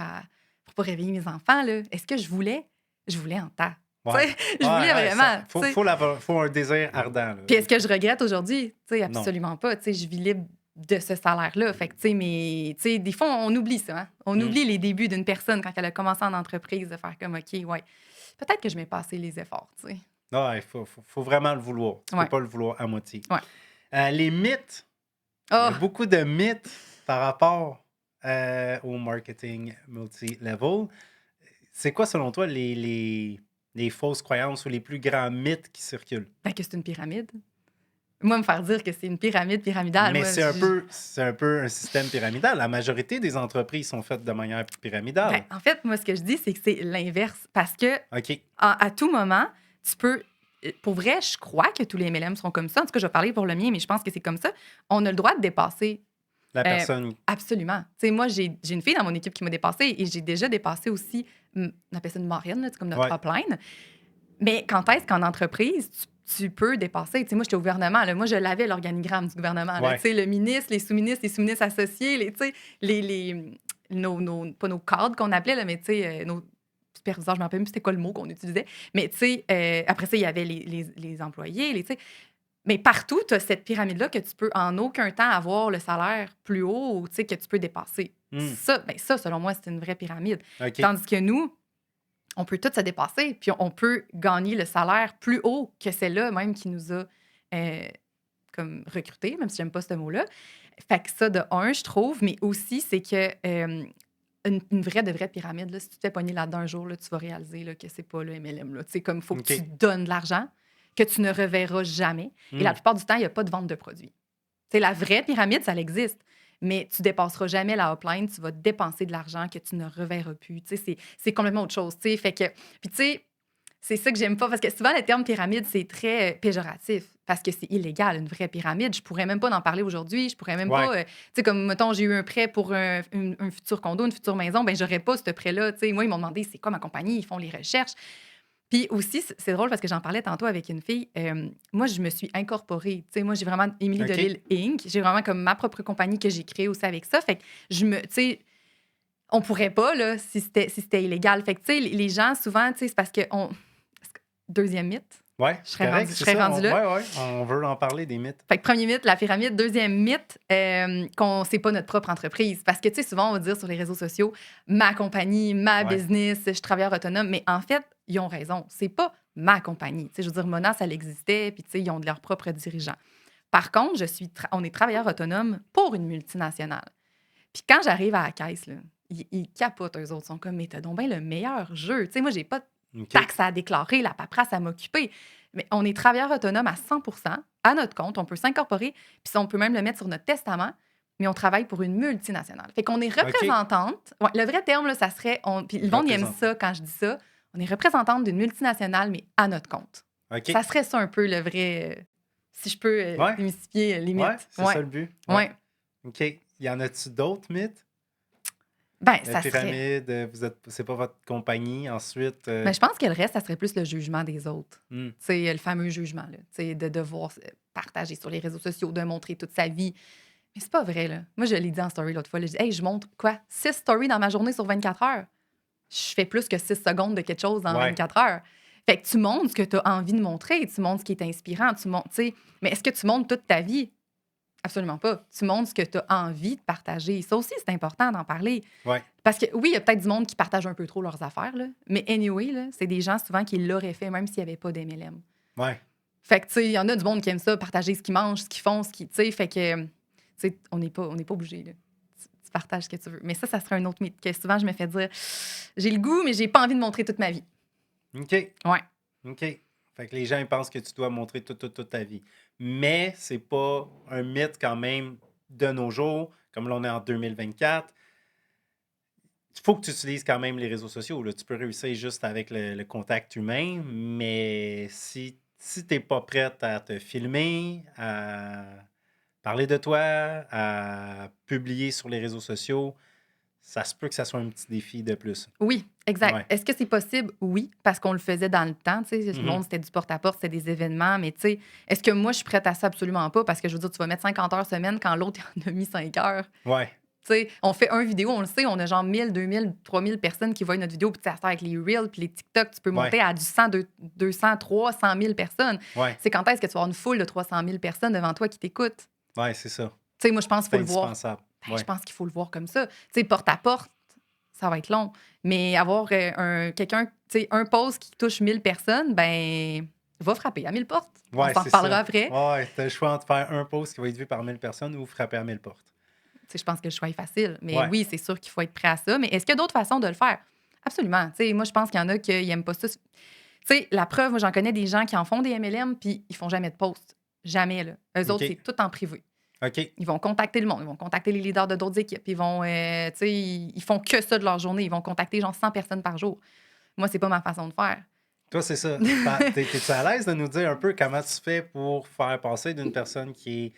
pour pas réveiller mes enfants, là. Est-ce que je voulais? Je voulais en temps. Ouais. Tu sais, je voulais vraiment. Faut, tu sais. faut un désir ardent. Là. Puis est-ce que je regrette aujourd'hui? Tu sais, Non. absolument pas. Tu sais, je vis libre de ce salaire-là. Fait que, tu sais, mais, tu sais, des fois, on oublie ça. Hein? On oublie les débuts d'une personne quand elle a commencé en entreprise, de faire comme, OK, ouais, peut-être que je m'ai passé les efforts, tu sais. Non, il faut vraiment le vouloir. Tu Ouais. peux pas le vouloir à moitié. Ouais. Les mythes. Il y Oh, a beaucoup de mythes par rapport au marketing multi-level. C'est quoi, selon toi, les fausses croyances ou les plus grands mythes qui circulent? ben que c'est une pyramide. Moi, me faire dire que c'est une pyramide pyramidale. Mais moi, c'est un peu un système pyramidal. La majorité des entreprises sont faites de manière pyramidale. Ben, en fait, moi, ce que je dis, c'est que c'est l'inverse. Parce que OK. à tout moment, tu peux. Pour vrai, je crois que tous les MLM sont comme ça. En tout cas, je vais parler pour le mien, mais je pense que c'est comme ça. On a le droit de dépasser. La personne. Absolument. Tu sais, moi, j'ai une fille dans mon équipe qui m'a dépassée et j'ai déjà dépassé aussi, on appelle ça une marraine, là, c'est comme notre upline. Mais quand est-ce qu'en entreprise, tu peux dépasser? Tu sais, moi, j'étais au gouvernement. Là, moi, je l'avais, l'organigramme du gouvernement. Là, tu sais, le ministre, les sous-ministres associés, tu sais, pas nos cadres qu'on appelait, là, mais tu sais, nos superviseurs, je ne me rappelle même c'était quoi le mot qu'on utilisait. Mais tu sais, après ça, il y avait les employés, tu sais. Mais partout, tu as cette pyramide-là que tu peux en aucun temps avoir le salaire plus haut ou tu sais, que tu peux dépasser. Ça, selon moi, c'est une vraie pyramide. Okay. Tandis que nous, on peut tous se dépasser, puis on peut gagner le salaire plus haut que celle-là même qui nous a comme recruter, même si j'aime pas ce mot-là. Fait que ça, de un, je trouve, mais aussi, c'est que une vraie de vraie pyramide, là, si tu te fais pogner là-dedans un jour, là, tu vas réaliser là, que c'est pas le MLM. Là. Tu sais, comme il faut que tu OK. donnes de l'argent que tu ne reverras jamais. Et la Hmm. plupart du temps, il n'y a pas de vente de produits. Tu sais, la vraie pyramide, ça existe. Mais tu dépasseras jamais la upline, tu vas dépenser de l'argent que tu ne reverras plus. Tu sais, c'est complètement autre chose. Tu sais, fait que, puis tu sais, c'est ça que j'aime pas parce que souvent le terme pyramide, c'est très péjoratif parce que c'est illégal, une vraie pyramide. Je pourrais même pas en parler aujourd'hui. Je pourrais même Ouais. pas, tu sais, comme, mettons, j'ai eu un prêt pour un futur condo, une future maison, ben j'aurais pas ce prêt-là. Tu sais, moi, ils m'ont demandé c'est quoi ma compagnie, ils font les recherches. Puis aussi, c'est drôle parce que j'en parlais tantôt avec une fille. Moi, je me suis incorporée. Tu sais, moi, j'ai vraiment Émilie OK. Delille Inc. J'ai vraiment comme ma propre compagnie que j'ai créée aussi avec ça. Fait que tu sais, on pourrait pas, là, si c'était illégal. Fait que, tu sais, les gens, souvent, tu sais, c'est parce que deuxième mythe, Ouais, je c'est serais correct, rendue, je c'est serais ça. rendue là. Ouais, on veut en parler des mythes. Fait que premier mythe, la pyramide. Deuxième mythe, qu'on c'est pas notre propre entreprise. Parce que, tu sais, souvent, on va dire sur les réseaux sociaux, ma compagnie, ma Ouais. business, je suis travailleur autonome. Mais en fait, ils ont raison. C'est pas ma compagnie. Tu sais, je veux dire, Mona, ça existait, puis, tu sais, ils ont de leurs propres dirigeants. Par contre, on est travailleur autonome pour une multinationale. Puis quand j'arrive à la caisse, là, ils capotent, eux autres. Ils sont comme, mais t'as donc bien le meilleur jeu. Tu sais, moi, j'ai pas de OK. taxes à déclarer, la paperasse à m'occuper. Mais on est travailleur autonome à 100 à notre compte. On peut s'incorporer, puis on peut même le mettre sur notre testament, mais on travaille pour une multinationale. Fait qu'on est OK. représentante. Ouais, le vrai terme, là, ça serait. Puis le monde, il aime Représente. ça quand je dis ça. On est représentante d'une multinationale, mais à notre compte. OK. Ça serait ça un peu le vrai. Si je peux Ouais. démystifier les Ouais, mythes. c'est ça le but. Ouais. Ouais. OK. Y en a-tu d'autres mythes? Ben, La ça serait. pyramide, c'est pas votre compagnie. Ensuite, Mais je pense que le reste, ça serait plus le jugement des autres. hmm, Tu sais, le fameux jugement, là. Tu sais, de devoir partager sur les réseaux sociaux, de montrer toute sa vie. Mais c'est pas vrai, là. Moi, je l'ai dit en story l'autre fois. Là, je dis, hey, je montre quoi? 6 stories dans ma journée sur 24 heures. Je fais plus que 6 secondes de quelque chose dans Ouais. 24 heures. Fait que tu montres ce que tu as envie de montrer, tu montres ce qui est inspirant, tu montres, tu sais. Mais est-ce que tu montres toute ta vie? Absolument pas. Tu montres ce que tu as envie de partager. Ça aussi, c'est important d'en parler. ouais. Parce que oui, il y a peut-être du monde qui partage un peu trop leurs affaires, là. Mais anyway, là, c'est des gens souvent qui l'auraient fait même s'il n'y avait pas d'MLM. Ouais. Fait que, tu sais, il y en a du monde qui aime ça, partager ce qu'ils mangent, ce qu'ils font, ce qu'ils. Tu sais, fait que, tu sais, on n'est pas obligé, là. Tu partages ce que tu veux. Mais ça serait un autre mythe que souvent je me fais dire j'ai le goût, mais j'ai pas envie de montrer toute ma vie. OK. Ouais. OK. Fait que les gens ils pensent que tu dois montrer toute ta vie. Mais c'est pas un mythe quand même de nos jours, comme là on est en 2024. Il faut que tu utilises quand même les réseaux sociaux. Là. Tu peux réussir juste avec le contact humain, mais si tu n'es pas prête à te filmer, à parler de toi, à publier sur les réseaux sociaux, ça se peut que ça soit un petit défi de plus. Oui, exact. Ouais. Est-ce que c'est possible? Oui, parce qu'on le faisait dans le temps. Tu sais, le Mhm. monde, c'était du porte-à-porte, c'était des événements. Mais tu sais, est-ce que moi, je suis prête à ça? Absolument pas. Parce que je veux dire, tu vas mettre 50 heures semaine quand l'autre il en a mis 5 heures. Ouais. Tu sais, on fait une vidéo, on le sait, on a genre 1000, 2000, 3000 personnes qui voient notre vidéo. Puis ça sert avec les Reels, puis les TikTok, tu peux monter Ouais. à du 100, 200, 300 000 personnes. Ouais. C'est quand est-ce que tu vas avoir une foule de 300 000 personnes devant toi qui t'écoutent? Ouais, c'est ça. Tu sais, moi, je pense qu'il faut C'est le voir. indispensable. Ben, Ouais. je pense qu'il faut le voir comme ça. Tu sais, porte à porte, ça va être long. Mais avoir quelqu'un, tu sais, un post qui touche 1000 personnes, ben, va frapper à 1000 portes. Ouais, On s'en c'est reparlera ça. après. Ouais, tu as le choix entre faire un post qui va être vu par 1000 personnes ou frapper à 1000 portes. Tu sais, je pense que le choix est facile. Mais Ouais. oui, c'est sûr qu'il faut être prêt à ça. Mais est-ce qu'il y a d'autres façons de le faire? Absolument. Tu sais, moi, je pense qu'il y en a qui n'aiment pas ça. Tu sais, la preuve, moi, j'en connais des gens qui en font des MLM puis ils font jamais de post. Jamais, là. Eux autres, OK. c'est tout en privé. OK. Ils vont contacter le monde, ils vont contacter les leaders de d'autres équipes, ils vont, tu sais, ils font que ça de leur journée, ils vont contacter genre 100 personnes par jour. Moi, c'est pas ma façon de faire. Toi, c'est ça. T'es-tu à l'aise de nous dire un peu comment tu fais pour faire passer d'une personne qui est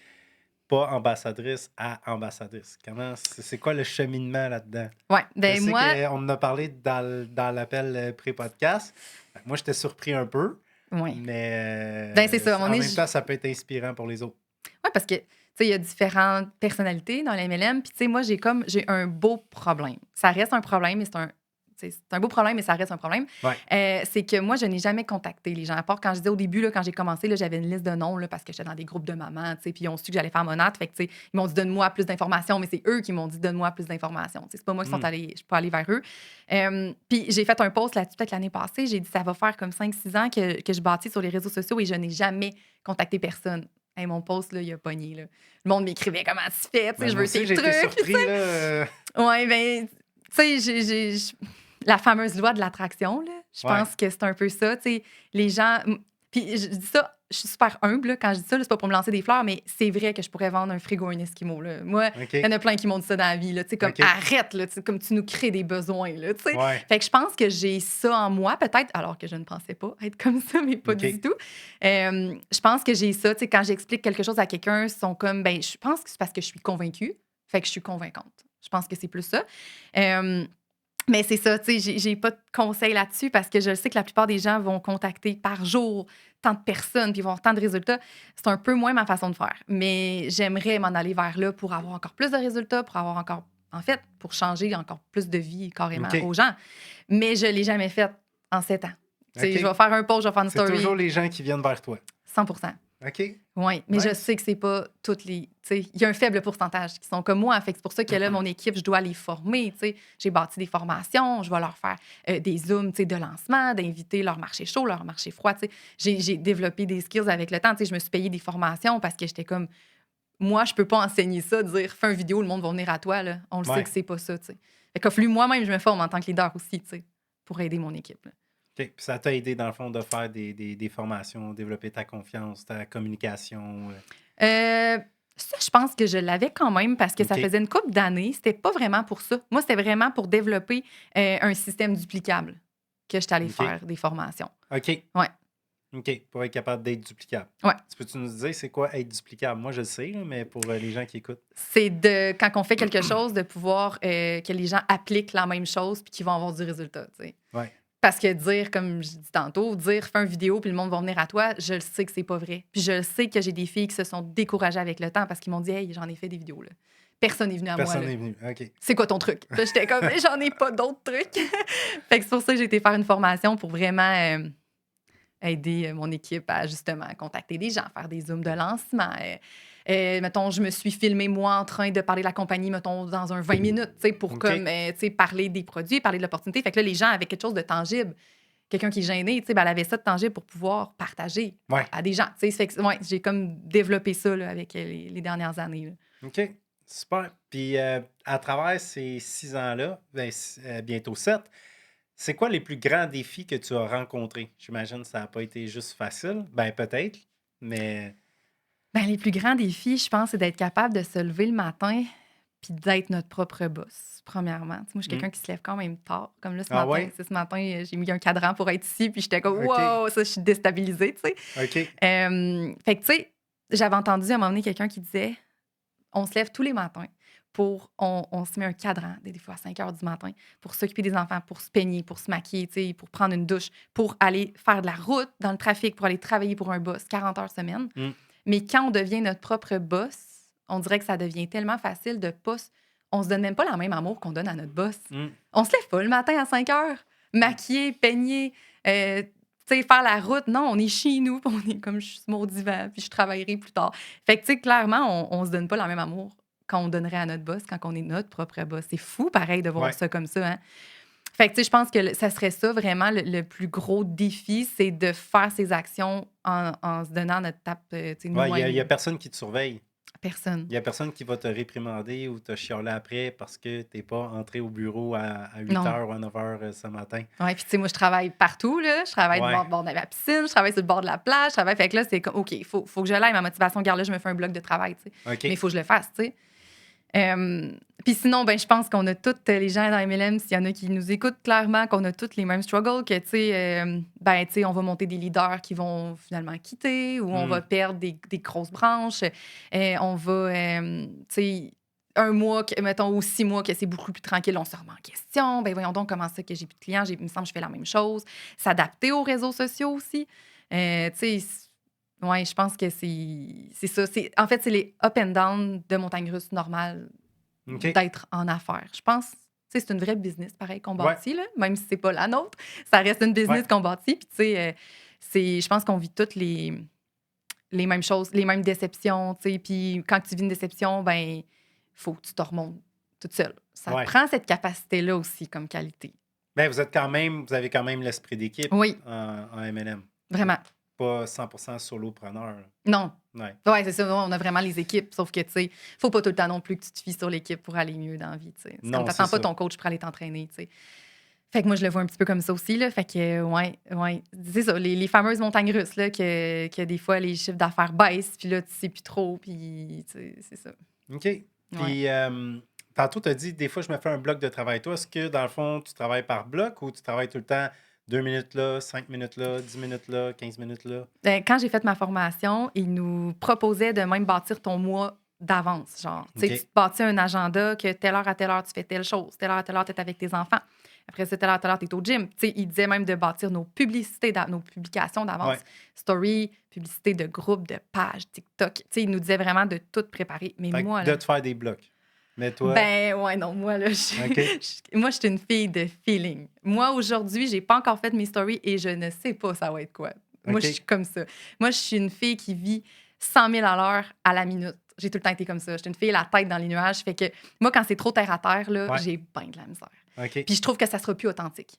pas ambassadrice à ambassadrice? C'est quoi le cheminement là-dedans? Ouais, Je ben sais moi, qu'on en a parlé dans l'appel pré-podcast. Moi, j'étais surpris un peu, ouais. mais Ben c'est ça, à un moment en donné, même temps, ça peut être inspirant pour les autres. ouais, parce que, tu sais, il y a différentes personnalités dans les MLM, puis tu sais, moi, j'ai un beau problème. Ça reste un problème, mais c'est un beau problème, mais ça reste un problème. Ouais. C'est que moi, je n'ai jamais contacté les gens. À part quand je disais au début, là, quand j'ai commencé, là, j'avais une liste de noms là, parce que j'étais dans des groupes de mamans, tu sais, puis ils ont su que j'allais faire monate. Fait que, tu sais, ils m'ont dit donne-moi plus d'informations, mais c'est eux qui m'ont dit donne-moi plus d'informations. Tu sais, c'est pas moi qui sont allés, je suis pas allée vers eux. Puis j'ai fait un post là-dessus peut-être l'année passée. J'ai dit ça va faire comme 5-6 ans que je bâtis sur les réseaux sociaux et je n'ai jamais contacté personne. Hey, mon post, là, il a pogné, là. Le monde m'écrivait: «Comment tu fais? Tu sais, Ben, je moi veux aussi, tes j'ai été trucs». surpris, là. Ouais, ben, tu sais, la fameuse loi de l'attraction, là, je Ouais, pense que c'est un peu ça, tu sais, les gens puis je dis ça, je suis super humble, là, quand je dis ça, là, c'est pas pour me lancer des fleurs, mais c'est vrai que je pourrais vendre un frigo, un Esquimau, là. Moi, il y en OK, a plein qui m'ont dit ça dans la vie, là, tu sais, comme: OK. «Arrête, là, tu sais, comme tu nous crées des besoins, là», tu sais? Ouais, Fait que je pense que j'ai ça en moi, peut-être, alors que je ne pensais pas être comme ça, mais pas du OK, tout. Je pense que j'ai ça, tu sais, quand j'explique quelque chose à quelqu'un, ils sont comme, ben, je pense que c'est parce que je suis convaincue, fait que je suis convaincante. Je pense que c'est plus ça. Hem, mais c'est ça, tu sais, j'ai pas de conseils là-dessus parce que je sais que la plupart des gens vont contacter par jour tant de personnes, puis ils vont avoir tant de résultats. C'est un peu moins ma façon de faire. Mais j'aimerais m'en aller vers là pour avoir encore plus de résultats, pour avoir encore, en fait, pour changer encore plus de vie carrément OK, aux gens. Mais je l'ai jamais fait en 7 ans. Tu sais, je OK. vais faire un post, je vais faire une C'est toujours story, les gens qui viennent vers toi. 100%. OK, Oui, mais je nice. sais que c'est pas toutes les. Tu sais, il y a un faible pourcentage qui sont comme moi. Fait que c'est pour ça que là, mon équipe, je dois les former. Tu sais, j'ai bâti des formations, je vais leur faire des zooms, tu sais, de lancement, d'inviter leur marché chaud, leur marché froid. Tu sais, j'ai développé des skills avec le temps. Tu sais, je me suis payé des formations parce que j'étais comme, moi, je peux pas enseigner ça, dire, fais une vidéo, le monde va venir à toi. Là. On le sait que Ouais, c'est pas ça. Tu sais, fait qu'il a fallu moi-même, je me forme en tant que leader aussi, tu sais, pour aider mon équipe. Là. OK. Puis ça t'a aidé, dans le fond, de faire des formations, développer ta confiance, ta communication. Euh, Ça, je pense que je l'avais quand même parce que ça OK, faisait une couple d'années. C'était pas vraiment pour ça. Moi, c'était vraiment pour développer un système duplicable que j'étais allée OK, faire des formations. OK, Ouais, OK. Pour être capable d'être duplicable. ouais. Peux-tu nous dire c'est quoi être duplicable? Moi, je le sais, là, mais pour les gens qui écoutent. C'est de, quand on fait quelque chose, de pouvoir que les gens appliquent la même chose puis qu'ils vont avoir du résultat, tu sais. Ouais, Parce que dire, comme je dis tantôt, dire fais une vidéo puis le monde va venir à toi, je le sais que c'est pas vrai. Puis je le sais que j'ai des filles qui se sont découragées avec le temps parce qu'ils m'ont dit hey, j'en ai fait des vidéos là. Personne n'est venu à moi personne là. n'est venu. OK, C'est quoi ton truc? Puis là, j'étais comme, mais j'en ai pas d'autres trucs. Fait que c'est pour ça que j'ai été faire une formation pour vraiment aider mon équipe à justement contacter des gens, faire des zooms de lancement. Mettons, je me suis filmée, moi, en train de parler de la compagnie, mettons, dans un 20 minutes, tu sais, pour comme, OK. tu sais, parler des produits, parler de l'opportunité. Fait que là, les gens avaient quelque chose de tangible. Quelqu'un qui est gêné, tu sais, ben, elle avait ça de tangible pour pouvoir partager Ouais, à des gens. Tu sais, fait que, ouais, j'ai comme développé ça là, avec les dernières années. Là. OK. Super. Puis à travers ces 6 ans-là, ben, bientôt 7, c'est quoi les plus grands défis que tu as rencontrés? J'imagine que ça n'a pas été juste facile. Ben peut-être, mais Ben, les plus grands défis, je pense, c'est d'être capable de se lever le matin puis d'être notre propre boss, premièrement. Tu sais, moi, je suis hmm. quelqu'un qui se lève quand même tard. Comme là, ce Ah matin, ouais? tu sais, ce matin, j'ai mis un cadran pour être ici, puis j'étais comme OK. wow, ça, je suis déstabilisée, tu sais. OK. Fait que, tu sais, j'avais entendu à un moment donné quelqu'un qui disait on se lève tous les matins on se met un cadran, des fois à 5 heures du matin, pour s'occuper des enfants, pour se peigner, pour se maquiller, tu sais, pour prendre une douche, pour aller faire de la route dans le trafic, pour aller travailler pour un boss, 40 heures semaine. Hmm. Mais quand on devient notre propre boss, on dirait que ça devient tellement facile de pas. On se donne même pas le même amour qu'on donne à notre boss. Hmm. On se lève pas le matin à 5 heures, maquiller, peigner, tu sais, faire la route. Non, on est chez nous, puis on est comme je suis sur mon divan, puis je travaillerai plus tard. Fait que, tu sais, clairement, on se donne pas le même amour qu'on donnerait à notre boss quand on est notre propre boss. C'est fou, pareil, de voir Ouais. ça comme ça. Hein? Fait que, tu sais, je pense que ça serait ça vraiment le plus gros défi, c'est de faire ces actions en se donnant notre tape, tu sais, Ouais, il y a nous-mêmes. personne qui te surveille. Personne. Il y a personne qui va te réprimander ou te chialer après parce que tu n'es pas entré au bureau à 8 Non. heures ou à 9 heures ce matin. Ouais, puis tu sais, moi, je travaille partout, là. Je travaille du Ouais. bord de la piscine, je travaille sur le bord de la plage, je travaille. Fait que là, c'est comme, OK, faut que je l'aille, ma motivation. Regarde, là, je me fais un bloc de travail, tu sais. Mais il OK. faut que je le fasse, tu sais. Puis sinon, ben, je pense qu'on a toutes les gens dans MLM, s'il y en a qui nous écoutent clairement, qu'on a tous les mêmes struggles, que, tu sais, ben, tu sais, on va monter des leaders qui vont finalement quitter ou on Hmm. va perdre des grosses branches. On va, tu sais, un mois, mettons, ou 6 mois que c'est beaucoup plus tranquille, on se remet en question. Ben voyons donc comment ça que j'ai plus de clients, il me semble que je fais la même chose. S'adapter aux réseaux sociaux aussi. Tu sais, ouais, je pense que c'est ça. En fait, c'est les up and down de montagne russe normales OK. d'être en affaires. Je pense, tu sais, c'est une vraie business, pareil, qu'on Ouais. bâtit, là, même si c'est pas la nôtre. Ça reste une Ouais. business qu'on bâtit. Puis, tu sais, je pense qu'on vit toutes les mêmes choses, les mêmes déceptions, tu sais. Puis, quand tu vis une déception, ben, faut que tu te remontes toute seule. Ça te Ouais. prend cette capacité-là aussi comme qualité. Ben, vous avez quand même l'esprit d'équipe Oui, en MLM. vraiment. pas 100% solopreneur. Non. Ouais. Ouais, c'est ça. On a vraiment les équipes. Sauf que, tu sais, faut pas tout le temps non plus que tu te fies sur l'équipe pour aller mieux dans la vie, tu sais. C'est comme Non, c'est t'attends pas ça. ton coach pour aller t'entraîner, tu sais. Fait que moi, je le vois un petit peu comme ça aussi, là. Fait que, ouais. C'est ça, les fameuses montagnes russes, là, que des fois, les chiffres d'affaires baissent, puis là, tu sais plus trop, puis, tu sais, c'est ça. OK. Ouais. Puis, tantôt, tu as dit, des fois, je me fais un bloc de travail. Toi, est-ce que, dans le fond, tu travailles par bloc ou tu travailles tout le temps 2 minutes là, 5 minutes là, 10 minutes là, 15 minutes là? Quand j'ai fait ma formation, ils nous proposaient de même bâtir ton mois d'avance. Genre, tu sais, OK. tu te bâtis un agenda que telle heure à telle heure, tu fais telle chose. Telle heure à telle heure, tu es avec tes enfants. Après ça, telle heure à telle heure, tu es au gym. Tu sais, ils disaient même de bâtir nos publicités, nos publications d'avance. Ouais. Story, publicité de groupe, de page, TikTok. Tu sais, ils nous disaient vraiment de tout préparer. Mais Fait que moi, de là, te faire des blocs. Mais toi, ben ouais, non, moi, là, OK. moi, je suis une fille de feeling. Moi, aujourd'hui, j'ai pas encore fait mes stories et je ne sais pas ça va être quoi. Moi, je OK. suis comme ça. Moi, je suis une fille qui vit 100 000 à l'heure à la minute. J'ai tout le temps été comme ça. Je suis une fille la tête dans les nuages. Fait que moi, quand c'est trop terre à terre, là, Ouais. j'ai bien de la misère. OK. Puis je trouve que ça sera plus authentique.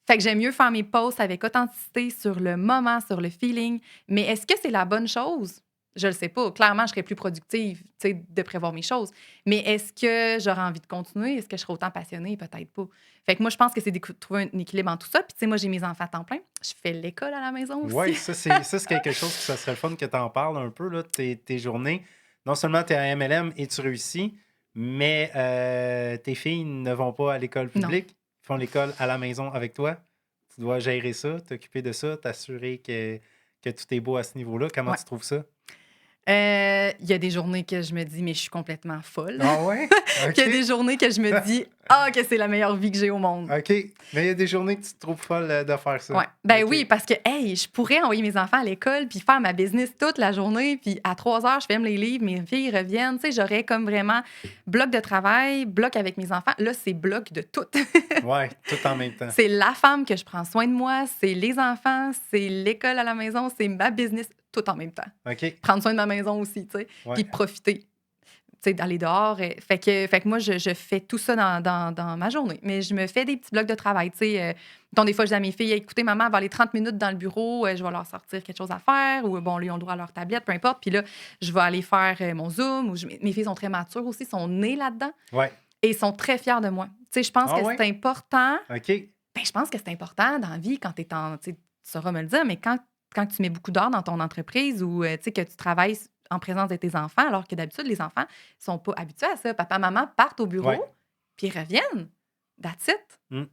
Fait que j'aime mieux faire mes posts avec authenticité sur le moment, sur le feeling. Mais est-ce que c'est la bonne chose? Je le sais pas. Clairement, je serais plus productive, tu sais, de prévoir mes choses. Mais est-ce que j'aurais envie de continuer? Est-ce que je serais autant passionnée? Peut-être pas. Fait que moi, je pense que c'est de trouver un équilibre en tout ça. Puis, tu sais, moi, j'ai mes enfants à temps plein. Je fais l'école à la maison aussi. Oui, ça, c'est quelque chose que ça serait le fun que tu en parles un peu, là, tes journées. Non seulement tu es à MLM et tu réussis, mais tes filles ne vont pas à l'école Non. publique, ils font l'école à la maison avec toi. Tu dois gérer ça, t'occuper de ça, t'assurer que tout est beau à ce niveau-là. Comment Ouais. tu trouves ça? Il y a des journées que je me dis, mais je suis complètement folle. Ah ouais? Il y a des journées que je me dis, que c'est la meilleure vie que j'ai au monde. OK. Mais il y a des journées que tu te trouves folle de faire ça. Ouais. Ben OK. oui, parce que, hey, je pourrais envoyer mes enfants à l'école puis faire ma business toute la journée. Puis à 3 heures, je ferme les livres, mes filles reviennent. Tu sais, j'aurais comme vraiment bloc de travail, bloc avec mes enfants. Là, c'est bloc de tout. Ouais, tout en même temps. C'est la femme que je prends soin de moi, c'est les enfants, c'est l'école à la maison, c'est ma business, tout en même temps. OK. Prendre soin de ma maison aussi, tu sais, Ouais. puis profiter. Tu sais, d'aller dehors. Fait que moi, je fais tout ça dans ma journée. Mais je me fais des petits blocs de travail. Tu sais, dont des fois, je dis à mes filles, écoutez, maman, elle va aller 30 minutes dans le bureau, je vais leur sortir quelque chose à faire, ou bon, ils ont le droit à leur tablette, peu importe. Puis là, je vais aller faire mon Zoom. Ou mes filles sont très matures aussi, sont nées là-dedans Ouais. et sont très fières de moi. Tu sais, je pense Ah que ouais? c'est important. OK. Ben, je pense que c'est important dans la vie quand tu es en. Tu sauras me le dire, mais quand tu mets beaucoup d'heures dans ton entreprise ou tu sais, que tu travailles en présence de tes enfants, alors que d'habitude, les enfants sont pas habitués à ça. Papa, maman partent au bureau, Ouais. puis ils reviennent. That's it. Mm.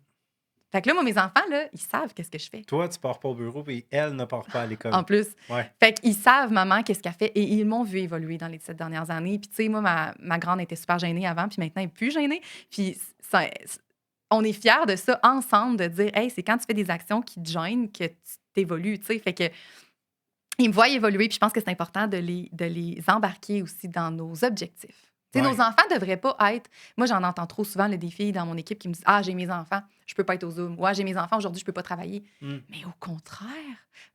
Fait que là, moi, mes enfants, là, ils savent qu'est-ce que je fais. Toi, tu pars pas au bureau et elle ne part pas à l'école. En plus. Ouais. Fait qu'ils savent, maman, qu'est-ce qu'elle fait. Et ils m'ont vu évoluer dans les 7 dernières années. Puis, tu sais, moi, ma grande était super gênée avant, puis maintenant, elle n'est plus gênée. Puis, on est fiers de ça ensemble, de dire, hey, c'est quand tu fais des actions qui te gênent que tu t'évolues, tu sais. Fait que ils me voient évoluer, puis je pense que c'est important de les embarquer aussi dans nos objectifs. Tu sais, Ouais. nos enfants ne devraient pas être. Moi, j'en entends trop souvent là, des filles dans mon équipe qui me disent, j'ai mes enfants, je peux pas être au Zoom. Ouais, j'ai mes enfants, aujourd'hui, je peux pas travailler. Mm. Mais au contraire,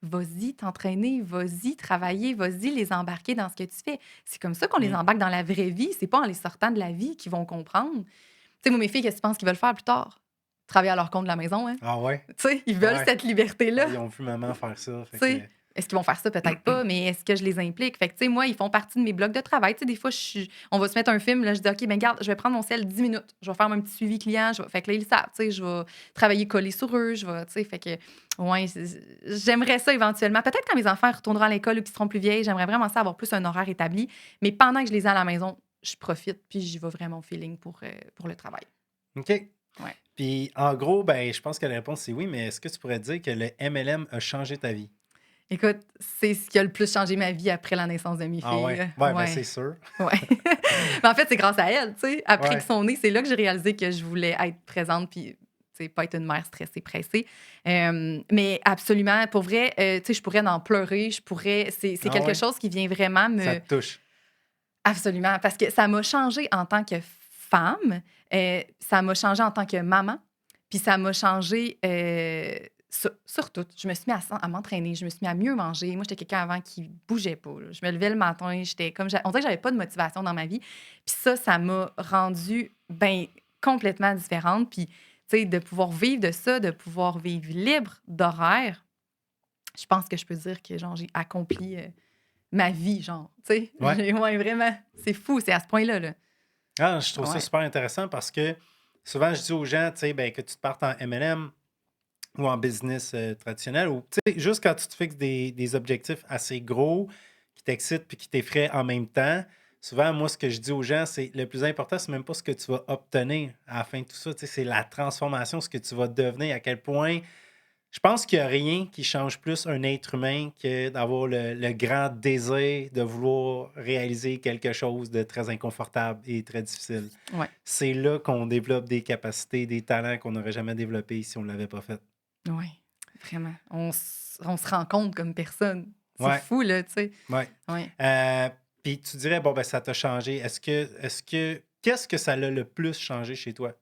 vas-y t'entraîner, vas-y travailler, vas-y les embarquer dans ce que tu fais. C'est comme ça qu'on les embarque dans la vraie vie. C'est pas en les sortant de la vie qu'ils vont comprendre. Tu sais, moi, mes filles, qu'est-ce que tu penses qu'ils veulent faire plus tard? Travailler à leur compte de la maison, hein? Ah ouais? Tu sais, ils veulent Ouais. cette liberté-là. Ils ont vu maman faire ça. Fait Tu sais, que- est-ce qu'ils vont faire ça? Peut-être pas, mais est-ce que je les implique? Fait que, tu sais, moi, ils font partie de mes blocs de travail. Tu sais, des fois, on va se mettre un film, là, je dis, OK, ben garde, je vais prendre mon sel 10 minutes. Je vais faire mon petit suivi client. Fait que là, ils savent, tu sais, je vais travailler collé sur eux. Je vais, tu sais, fait que, ouais, j'aimerais ça éventuellement. Peut-être quand mes enfants retourneront à l'école ou qu'ils seront plus vieilles, j'aimerais vraiment ça avoir plus un horaire établi. Mais pendant que je les ai à la maison, je profite, puis j'y vais vraiment au feeling pour le travail. OK. Ouais. Puis, en gros, ben, je pense que la réponse, c'est oui, mais est-ce que tu pourrais dire que le MLM a changé ta vie? Écoute, c'est ce qui a le plus changé ma vie après la naissance de mes filles. Ah ouais? Ouais, ben, c'est sûr. Ouais. Mais en fait, c'est grâce à elle, tu sais. Après Ouais. qu'ils sont nés, c'est là que j'ai réalisé que je voulais être présente puis, tu sais, pas être une mère stressée, pressée. Mais absolument, pour vrai, tu sais, je pourrais en pleurer, c'est Ah quelque ouais? chose qui vient vraiment Ça te touche. Absolument, parce que ça m'a changé en tant que femme, ça m'a changé en tant que maman, puis ça m'a changé sur tout. Je me suis mis à m'entraîner, je me suis mis à mieux manger. Moi, j'étais quelqu'un avant qui bougeait pas, là. Je me levais le matin, j'étais comme... On dirait que j'avais pas de motivation dans ma vie. Puis ça m'a rendue complètement différente. Puis, tu sais, de pouvoir vivre de ça, de pouvoir vivre libre d'horaire, je pense que je peux dire que genre, j'ai accompli ma vie, genre. Tu sais, Ouais. ouais, vraiment. C'est fou, c'est à ce point-là. Là. Ah, je trouve ça Ouais. super intéressant parce que souvent, je dis aux gens, tu sais, ben, que tu te partes en MLM ou en business traditionnel, ou tu sais, juste quand tu te fixes des objectifs assez gros qui t'excitent puis qui t'effraient en même temps, souvent, moi, ce que je dis aux gens, c'est le plus important, c'est même pas ce que tu vas obtenir à la fin de tout ça, tu sais, c'est la transformation, ce que tu vas devenir, à quel point. Je pense qu'il n'y a rien qui change plus un être humain que d'avoir le grand désir de vouloir réaliser quelque chose de très inconfortable et très difficile. Ouais. C'est là qu'on développe des capacités, des talents qu'on n'aurait jamais développés si on ne l'avait pas fait. Ouais. Vraiment. On se rend compte comme personne. C'est Ouais, fou, là, tu sais. ouais. Ouais. Puis tu dirais, bon, ben ça t'a changé. Qu'est-ce que ça l'a le plus changé chez toi?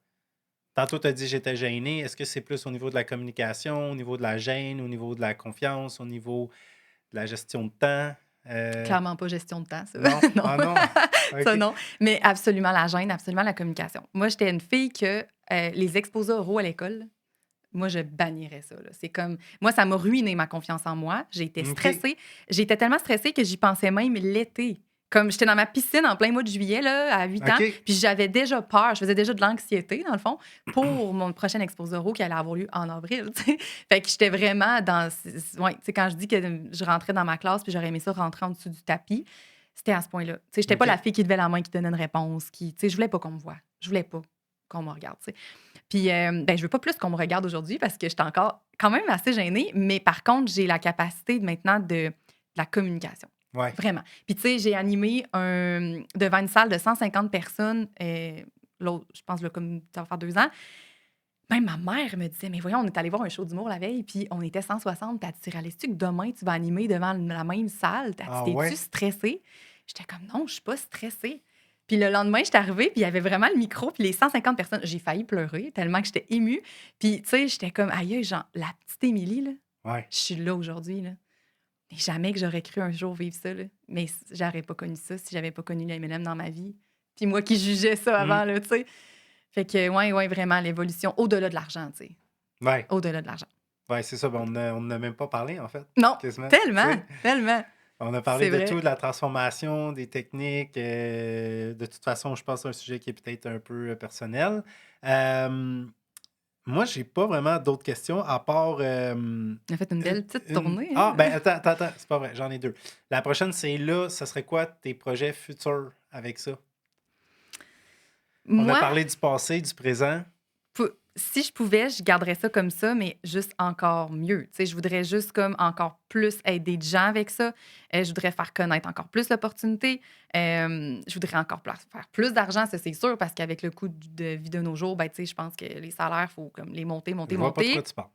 Tantôt, tu as dit j'étais gêné. Est-ce que c'est plus au niveau de la communication, au niveau de la gêne, au niveau de la confiance, au niveau de la gestion de temps? Clairement pas gestion de temps, ça. Non? Non. Ah non? Ça, OK. non. Mais absolument la gêne, absolument la communication. Moi, j'étais une fille que les exposés oraux à l'école, moi, je bannirais ça. Là. C'est comme. Moi, ça m'a ruiné ma confiance en moi. J'ai été OK. stressée. J'étais tellement stressée que j'y pensais même l'été. Comme j'étais dans ma piscine en plein mois de juillet, là, à 8 ans, OK. puis j'avais déjà peur. Je faisais déjà de l'anxiété, dans le fond, pour mon prochain exposé oraux qui allait avoir lieu en avril. Tu sais. Fait que j'étais vraiment dans. Ouais, tu sais, quand je dis que je rentrais dans ma classe, puis j'aurais aimé ça rentrer en dessous du tapis, c'était à ce point-là. Tu sais, j'étais pas la OK. fille qui levait la main, qui donnait une réponse. Tu sais, je voulais pas qu'on me voie. Je voulais pas qu'on me regarde. Tu sais. Puis, ben, je veux pas plus qu'on me regarde aujourd'hui parce que j'étais encore quand même assez gênée. Mais par contre, j'ai la capacité maintenant de la communication. Ouais. Vraiment. Puis, tu sais, j'ai animé devant une salle de 150 personnes, l'autre, je pense, là, comme ça va faire 2 ans. Même ma mère me disait, mais voyons, on est allé voir un show d'humour la veille, puis on était 160. T'as dit, réalises-tu que demain, tu vas animer devant la même salle? Ah T'es-tu ouais? stressée? J'étais comme, non, je suis pas stressée. Puis le lendemain, j'étais arrivée, puis il y avait vraiment le micro, puis les 150 personnes, j'ai failli pleurer tellement que j'étais émue. Puis, tu sais, j'étais comme, aïe, genre, la petite Émilie, là, Ouais. je suis là aujourd'hui, là. Mais jamais que j'aurais cru un jour vivre ça, là. Mais j'aurais pas connu ça si j'avais pas connu le MLM dans ma vie. Puis moi qui jugeais ça Hmm. avant, là, tu sais. Fait que, ouais, vraiment, l'évolution au-delà de l'argent, tu sais. Ouais. Au-delà de l'argent. Ouais, c'est ça. Ben, on n'a même pas parlé, en fait, Non, quasiment. Tu tellement, sais, tellement. on a parlé C'est de tout, vrai. de la transformation, des techniques. De toute façon, je pense que c'est un sujet qui est peut-être un peu personnel. Euh, Moi, j'ai pas vraiment d'autres questions à part. On a fait une belle petite tournée, Ah, hein? ben attends, c'est pas vrai, j'en ai deux. La prochaine, c'est là, ça serait quoi tes projets futurs avec ça? On a Moi, parlé du passé, du présent. si je pouvais, je garderais ça comme ça, mais juste encore mieux. Tu sais, je voudrais juste comme encore plus aider de gens avec ça. Je voudrais faire connaître encore plus l'opportunité. Je voudrais encore faire plus d'argent, ça c'est sûr, parce qu'avec le coût de vie de nos jours, ben, tu sais, je pense que les salaires, il faut comme les monter, Je monter, vois pas de quoi monter. tu parles.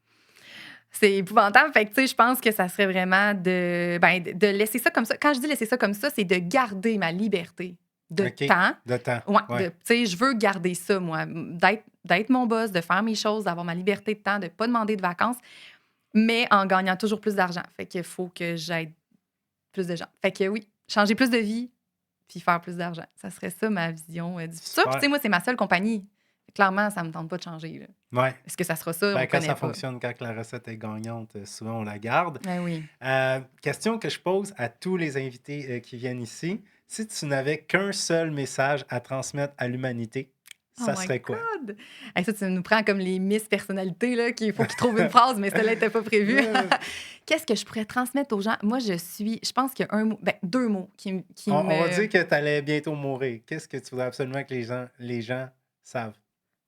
C'est épouvantable. Fait que, tu sais, je pense que ça serait vraiment de laisser ça comme ça. Quand je dis laisser ça comme ça, c'est de garder ma liberté de OK. temps. De temps. Ouais, Ouais. tu sais, je veux garder ça, moi, d'être mon boss, de faire mes choses, d'avoir ma liberté de temps, de pas demander de vacances, mais en gagnant toujours plus d'argent. Fait qu'il faut que j'aide plus de gens. Fait que oui, changer plus de vie, puis faire plus d'argent. Ça serait ça ma vision du futur. Puis, tu sais, Super. moi, c'est ma seule compagnie. Clairement, ça me tente pas de changer, là. Ouais. Est-ce que ça sera ça? On Ben, quand connaît ça pas. fonctionne, quand la recette est gagnante, souvent on la garde. Ben oui. Question que je pose à tous les invités qui viennent ici. Si tu n'avais qu'un seul message à transmettre à l'humanité, Oh ça my serait quoi? God! Hey, ça, tu nous prends comme les Miss personnalités, là, qu'il faut qu'ils trouvent une phrase, mais celle-là n'était pas prévue. Euh, Qu'est-ce que je pourrais transmettre aux gens? Moi, je pense qu'il y a un mot, ben, 2 mots qui on va me. dire que tu allais bientôt mourir. Qu'est-ce que tu voudrais absolument que les gens savent?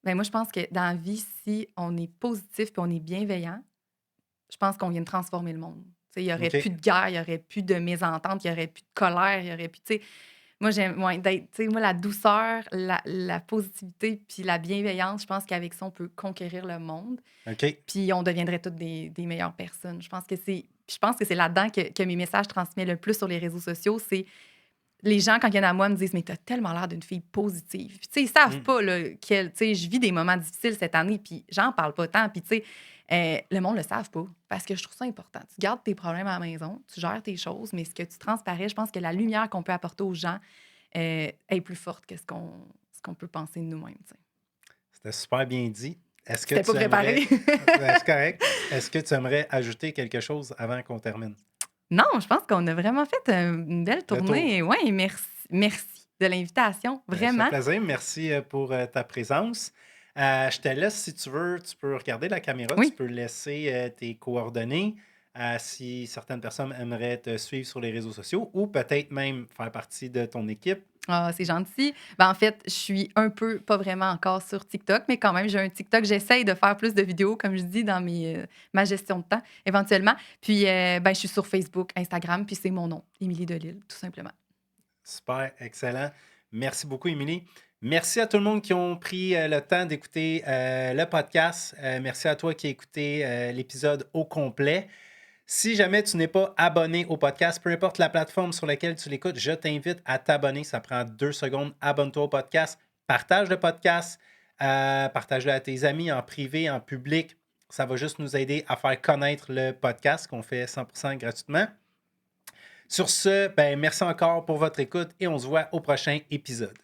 Ben, moi, je pense que dans la vie, si on est positif et on est bienveillant, je pense qu'on vient de transformer le monde. Tu sais, il n'y aurait plus OK. de guerre, il n'y aurait plus de mésentente, il n'y aurait plus de colère, il y aurait plus. Tu sais, moi, j'aime ouais, d'être, tu sais, moi, la douceur, la positivité puis la bienveillance, je pense qu'avec ça, on peut conquérir le monde. OK. Puis on deviendrait toutes des meilleures personnes. Je pense que c'est là-dedans que mes messages transmettent le plus sur les réseaux sociaux. C'est les gens, quand ils viennent à moi, me disent, mais t'as tellement l'air d'une fille positive. Puis, tu sais, ils savent Hmm. pas, là, tu sais, je vis des moments difficiles cette année, puis j'en parle pas tant. Puis, tu sais, le monde le savent pas. Parce que je trouve ça important. Tu gardes tes problèmes à la maison, tu gères tes choses, mais ce que tu transparais, je pense que la lumière qu'on peut apporter aux gens est plus forte que ce qu'on peut penser de nous-mêmes, tu sais. C'était super bien dit. Est-ce que C'était pas tu aimerais... préparé. C'est correct. Est-ce que tu aimerais ajouter quelque chose avant qu'on termine? Non, je pense qu'on a vraiment fait une belle Le tour. tournée. Ouais, merci de l'invitation, Ben, ça fait vraiment. plaisir. Merci pour ta présence. Je te laisse si tu veux. Tu peux regarder la caméra. Tu Oui. peux laisser tes coordonnées si certaines personnes aimeraient te suivre sur les réseaux sociaux ou peut-être même faire partie de ton équipe. Ah, c'est gentil. Ben, en fait, je suis un peu, pas vraiment encore sur TikTok, mais quand même, j'ai un TikTok. J'essaye de faire plus de vidéos, comme je dis, dans ma gestion de temps, éventuellement. Puis, ben, je suis sur Facebook, Instagram, puis c'est mon nom, Émilie Delille, tout simplement. Super, excellent. Merci beaucoup, Émilie. Merci à tout le monde qui ont pris le temps d'écouter le podcast. Merci à toi qui as écouté l'épisode au complet. Si jamais tu n'es pas abonné au podcast, peu importe la plateforme sur laquelle tu l'écoutes, je t'invite à t'abonner. Ça prend 2 secondes. Abonne-toi au podcast. Partage le podcast. Partage-le à tes amis en privé, en public. Ça va juste nous aider à faire connaître le podcast qu'on fait 100% gratuitement. Sur ce, ben, merci encore pour votre écoute et on se voit au prochain épisode.